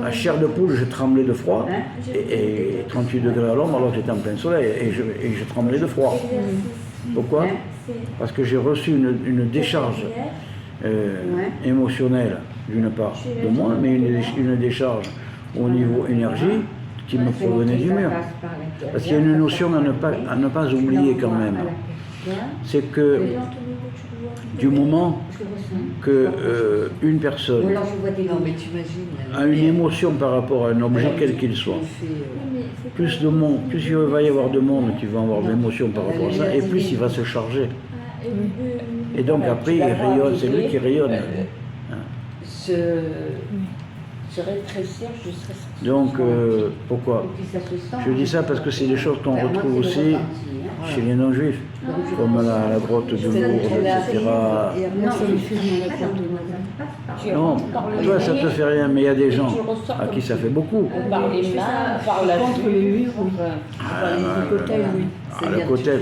à chair de poule, je tremblais de froid, et 38 degrés à l'ombre alors que j'étais en plein soleil, et je tremblais de froid. Exercice. Pourquoi? C'est Parce que j'ai reçu une décharge émotionnelle d'une part de moi, mais une décharge au niveau énergie qui me provenait du mur. Parce qu'il y a une notion à ne pas oublier quand même. C'est que les gens te du moment que une personne Non, mais t'imagines. a une émotion par rapport à un objet quel qu'il soit, plus de monde, plus il va y avoir de monde qui va avoir de l'émotion par rapport à ça, et plus il va se charger. Et donc après, il rayonne, c'est lui qui rayonne. Se rétrécir, je serais sortie. Donc pourquoi? Je dis ça parce que c'est des choses qu'on retrouve aussi chez les non-juifs, comme la grotte de Lourdes, etc. Moi, ça me fait mal à la Non, toi ça te fait rien, mais il y a des gens à qui ça fait beaucoup. Par les mains, par la Contre le mur, oui. Le Cotel, oui. le Cotel,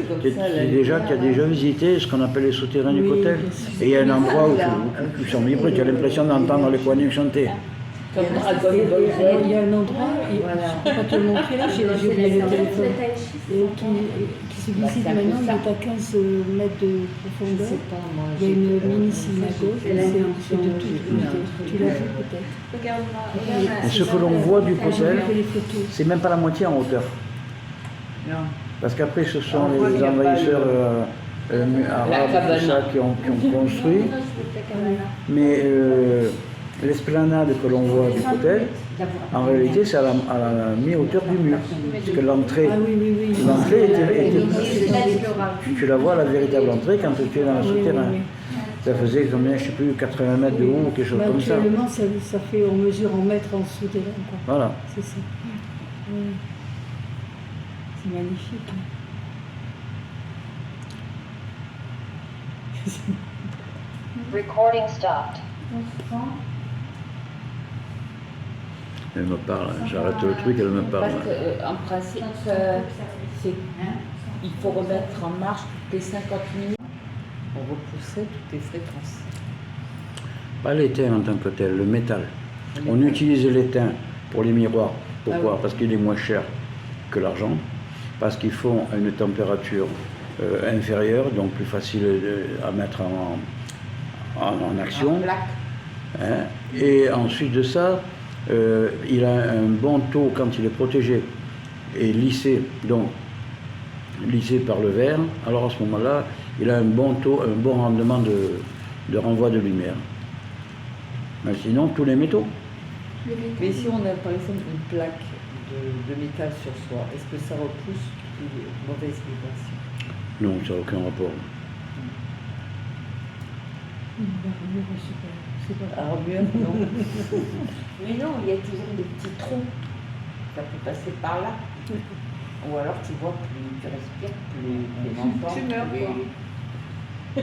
tu as déjà visité ce qu'on appelle les souterrains du Cotel. Et il y a un endroit où tu sens vibrer, tu as l'impression d'entendre les poignets chanter. comme Dragon Et Ball il y Z. a un endroit, et je ne peux pas te le montrer là, j'ai oublié le téléphone, et qui se visite maintenant, il est à 15 mètres de profondeur. Il y a une mini synagogue, c'est de toute beauté. Tu l'as vu peut-être? Et ce que l'on voit du J'ai Cotel, fait les photos. c'est même pas la moitié en hauteur. Non. Parce qu'après, ce sont les envahisseurs arabes, tout ça, qui ont construit. Mais l'esplanade que l'on voit du Cotel, en réalité, c'est à la mi-hauteur du mur. Parce que l'entrée, Ah oui, oui, oui. l'entrée était tu la vois, la véritable entrée, quand tu es dans le Oui, oui, souterrain. oui. Ça faisait combien, je ne sais plus, 80 mètres de haut ou quelque chose Mais comme ça. actuellement, ça fait, on mesure en mètres en souterrain, quoi. Voilà. C'est ça. Oui. C'est magnifique. Recording stopped. Elle me parle, j'arrête le truc, elle me parle. Parce qu'en principe, il faut remettre en marche toutes les 50 minutes. On repoussait toutes les fréquences. Pas l'étain en tant que tel, le métal. On utilise l'étain pour les miroirs. Pourquoi? Parce qu'il est moins cher que l'argent, parce qu'ils font à une température inférieure, donc plus facile à mettre en action. Hein. Et ensuite de ça, il a un bon taux quand il est protégé et lissé, donc lissé par le verre. Alors à ce moment-là, il a un bon taux, un bon rendement de renvoi de lumière. Mais sinon, tous les métaux. Mais si on a par exemple une plaque de métal sur soi, est-ce que ça repousse les mauvaises vibrations? Non, ça n'a aucun rapport. C'est pas Armure, non. Mais non, il y a toujours des petits trous. Ça peut passer par là. Ou alors tu vois, plus tu respires, plus tu entends. Tu meurs, plus- quoi.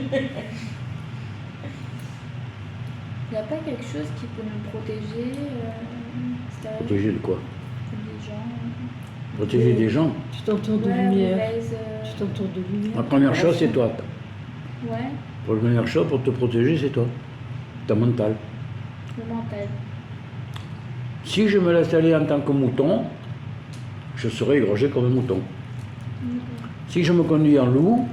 Il n'y a pas quelque chose qui peut nous protéger c'est-à-dire Protéger de quoi? des gens Protéger des gens. Tu t'entoures de ouais, lumière. mauvaise, Tu t'entoures de lumière. La première chose, c'est toi. ouais, La première chose pour te protéger, c'est toi. Ta mentale. le mental. Si je me laisse aller en tant que mouton, je serai égorgé comme un mouton. Si je me conduis en loup,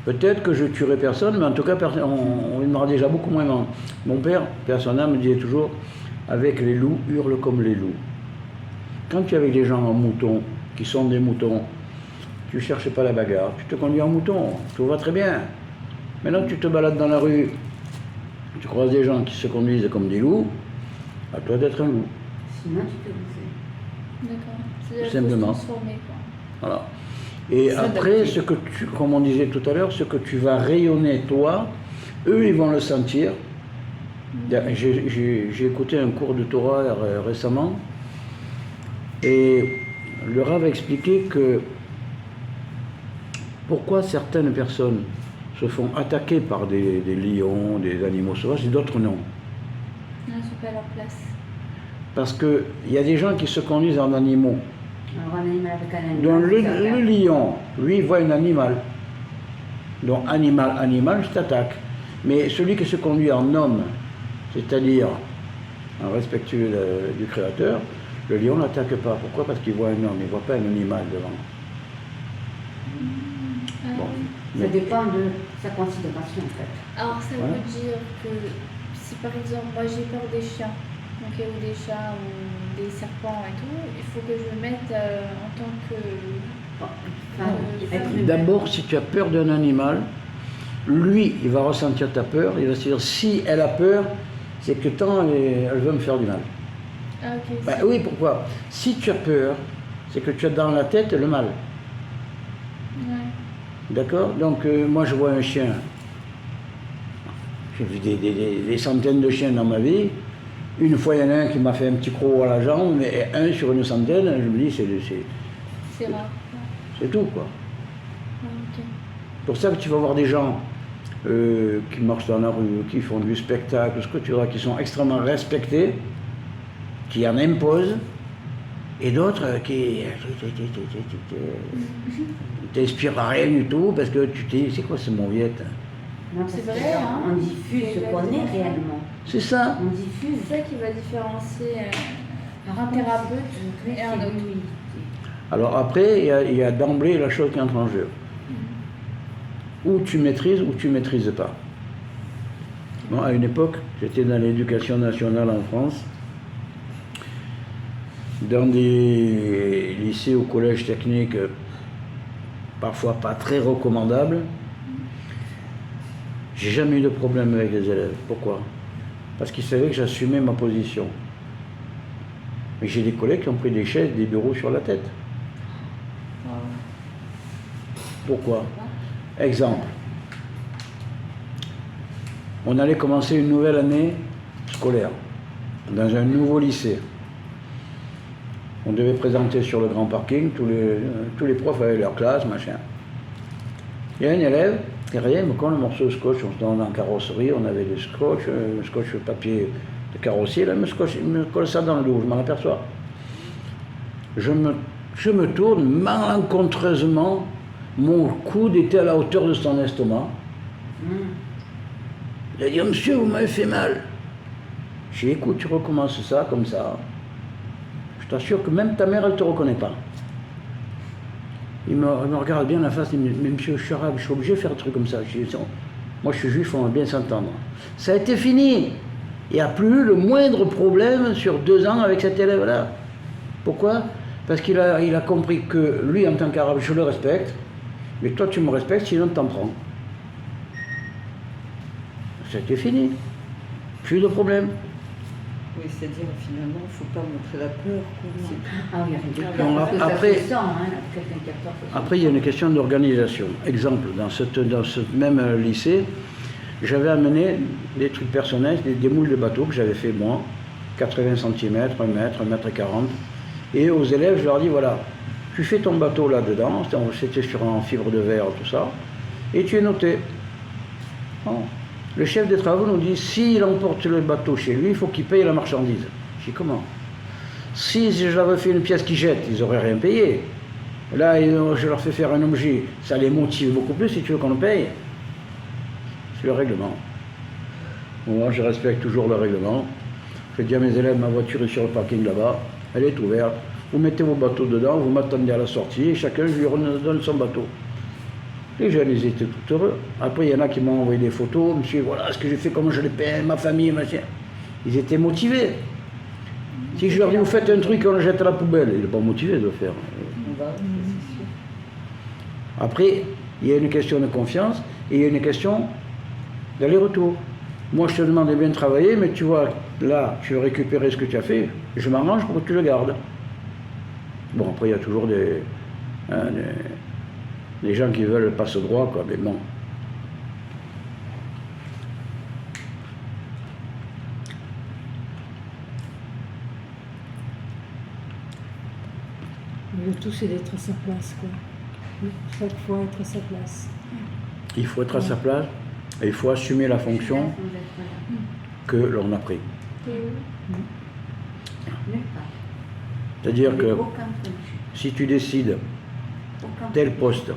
peut-être que je tuerai personne, mais en tout cas, on m'aura déjà beaucoup moins. Mon père, personnel, me disait toujours, avec les loups, hurle comme les loups. Quand tu es avec des gens en mouton, qui sont des moutons, tu ne cherches pas la bagarre, tu te conduis en mouton, tout va très bien. Maintenant, tu te balades dans la rue, tu croises des gens qui se conduisent comme des loups, à toi d'être un loup. Sinon, tu te bouffes. D'accord. C'est-à-dire Simplement. faut se transformer, quoi. Voilà. Et S'adapter. après, ce que tu, comme on disait tout à l'heure, ce que tu vas rayonner toi, eux, ils vont le sentir. J'ai écouté un cours de Torah récemment, et le Rav a expliqué que pourquoi certaines personnes se font attaquer par des lions, des animaux sauvages, et d'autres non. Non, c'est pas leur place. Parce qu'il y a des gens qui se conduisent en animaux. Alors, un animal avec un animal. Donc c'est ça. le lion, lui, il voit un animal. Donc animal, je t'attaque. Mais celui qui se conduit en homme, c'est-à-dire en respectueux du Créateur, le lion n'attaque pas. Pourquoi? Parce qu'il voit un homme, il ne voit pas un animal devant. Ah, Bon. oui. Ça Mais- dépend de sa considération, en fait. Alors ça Voilà. veut dire que si par exemple moi j'ai peur des chiens, ok, ou des chats ou des serpents et tout, il faut que je me mette en tant que... Enfin, être humain. D'abord, si tu as peur d'un animal, lui, il va ressentir ta peur, il va se dire, si elle a peur, c'est que tant elle veut me faire du mal. Ah ok. Ben oui, pourquoi? Si tu as peur, c'est que tu as dans la tête le mal. Ouais. D'accord? Donc, moi, je vois un chien. J'ai vu des centaines de chiens dans ma vie. Une fois, il y en a un qui m'a fait un petit croc à la jambe, mais un sur une centaine, je me dis, C'est rare. c'est tout, quoi. Ouais, ok. C'est pour ça que tu vas voir des gens qui marchent dans la rue, qui font du spectacle, ce que tu vois, qui sont extrêmement respectés, qui en imposent, et d'autres qui t'inspirent à rien du tout, parce que tu te dis, c'est quoi ce mauviette? Non, parce C'est que vrai, hein. on diffuse ce qu'on est réellement. C'est ça. On diffuse. C'est ça qui va différencier un thérapeute et un autre. Alors après, il y a d'emblée la chose qui entre en jeu. Ou tu maîtrises ou tu maîtrises pas. Bon, à une époque, j'étais dans l'éducation nationale en France, dans des lycées ou collèges techniques parfois pas très recommandables. J'ai jamais eu de problème avec les élèves. Pourquoi? Parce qu'ils savaient que j'assumais ma position. Mais j'ai des collègues qui ont pris des chaises, des bureaux sur la tête. Pourquoi? Exemple. On allait commencer une nouvelle année scolaire dans un nouveau lycée. On devait présenter sur le grand parking, tous les profs avaient leur classe, machin. Il y a un élève, derrière, il me colle un morceau de scotch, on se donne en carrosserie, on avait des scotch, scotch papier de carrossier, là, il me colle ça dans le dos, je m'en aperçois. Je me tourne, malencontreusement, mon coude était à la hauteur de son estomac. Il a dit, oh, monsieur, vous m'avez fait mal. J'ai dit, écoute, tu recommences ça comme ça. Je t'assure que même ta mère, elle ne te reconnaît pas. Il me regarde bien la face, il me dit, mais monsieur, je suis arabe, je suis obligé de faire un truc comme ça. Je dis, moi je suis juif, on va bien s'entendre. Ça a été fini. Il n'y a plus eu le moindre problème sur 2 ans avec cet élève-là. Pourquoi? Parce qu'il a compris que lui, en tant qu'arabe, je le respecte, mais toi tu me respectes, sinon tu t'en prends. Ça a été fini. Plus de problème. Oui, c'est-à-dire finalement, il ne faut pas montrer la peur. quoi, c'est tout. Ah oui, il y a des Donc, parce que après- ça se sent, hein, quelqu'un qui a peur. ça se Après, il y a une question d'organisation. Exemple, dans ce même lycée, j'avais amené des trucs personnels, des moules de bateau que j'avais fait moi, 80 cm, 1 mètre, 1 mètre 40. Et aux élèves, je leur dis, voilà, tu fais ton bateau là-dedans, c'était sur en fibre de verre, tout ça, et tu es noté. Bon. Le chef des travaux nous dit, s'il emporte le bateau chez lui, il faut qu'il paye la marchandise. Je dis, comment? Si j'avais fait une pièce qui jette, ils n'auraient rien payé. Là, je leur fais faire un objet, ça les motive beaucoup plus si tu veux qu'on le paye. C'est le règlement. Moi, je respecte toujours le règlement. Je dis à mes élèves, ma voiture est sur le parking là-bas, elle est ouverte. Vous mettez vos bateaux dedans, vous m'attendez à la sortie, et chacun, je lui donne son bateau. Les jeunes, ils étaient tout heureux. Après, il y en a qui m'ont envoyé des photos, monsieur, voilà ce que j'ai fait, comment je l'ai peint, ma famille, machin. Ils étaient motivés. Si je leur dis, vous faites un truc, on le jette à la poubelle, ils ne sont pas motivés de le faire. Après, il y a une question de confiance et il y a une question d'aller-retour. Moi, je te demande de bien travailler, mais tu vois, là, tu veux récupérer ce que tu as fait, je m'arrange pour que tu le gardes. Bon, après, il y a toujours des gens qui veulent le passe-droit, quoi, mais bon. Le tout, c'est d'être à sa place, quoi. Chaque fois, être à sa place. Il faut être à sa place et il faut assumer la fonction que l'on a prise. C'est-à-dire que si tu décides tel poste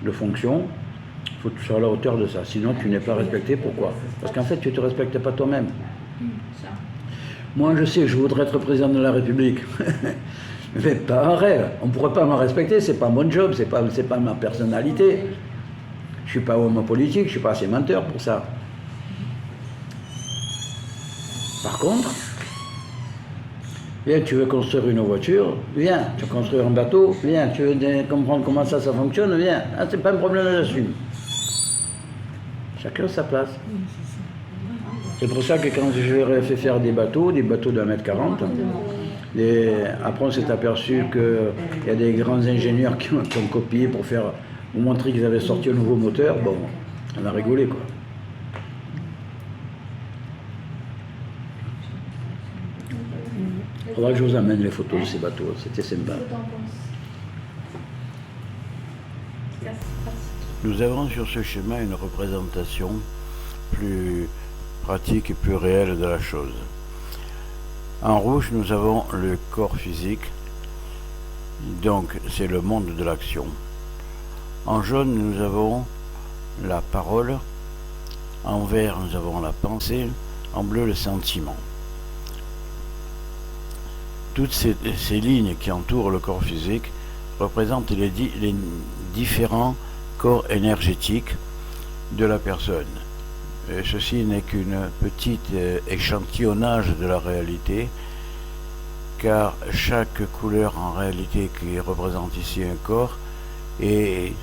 de fonction, il faut que tu sois à la hauteur de ça. Sinon, tu n'es pas respecté. Pourquoi? Parce qu'en fait, tu ne te respectes pas toi-même. Moi, je sais que je voudrais être président de la République. Mais pas un rêve. On ne pourrait pas me respecter. C'est pas mon job. C'est pas ma personnalité. Je ne suis pas homme politique. Je ne suis pas assez menteur pour ça. Par contre, viens, tu veux construire une voiture, viens. Tu veux construire un bateau, viens. Tu veux comprendre comment ça fonctionne, viens. Ah, c'est pas un problème, j'assume. Chacun sa place. C'est pour ça que quand je leur ai fait faire des bateaux d'1,40 m, après on s'est aperçu qu'il y a des grands ingénieurs qui ont copié pour montrer qu'ils avaient sorti un nouveau moteur. Bon, on a rigolé, quoi. Il faudra que je vous amène les photos de ces bateaux, c'était sympa. Nous avons sur ce schéma une représentation plus pratique et plus réelle de la chose. En rouge, nous avons le corps physique, donc c'est le monde de l'action. En jaune, nous avons la parole. En vert, nous avons la pensée. En bleu, le sentiment. Toutes ces lignes qui entourent le corps physique représentent les différents corps énergétiques de la personne. Et ceci n'est qu'une petite échantillonnage de la réalité, car chaque couleur en réalité qui représente ici un corps est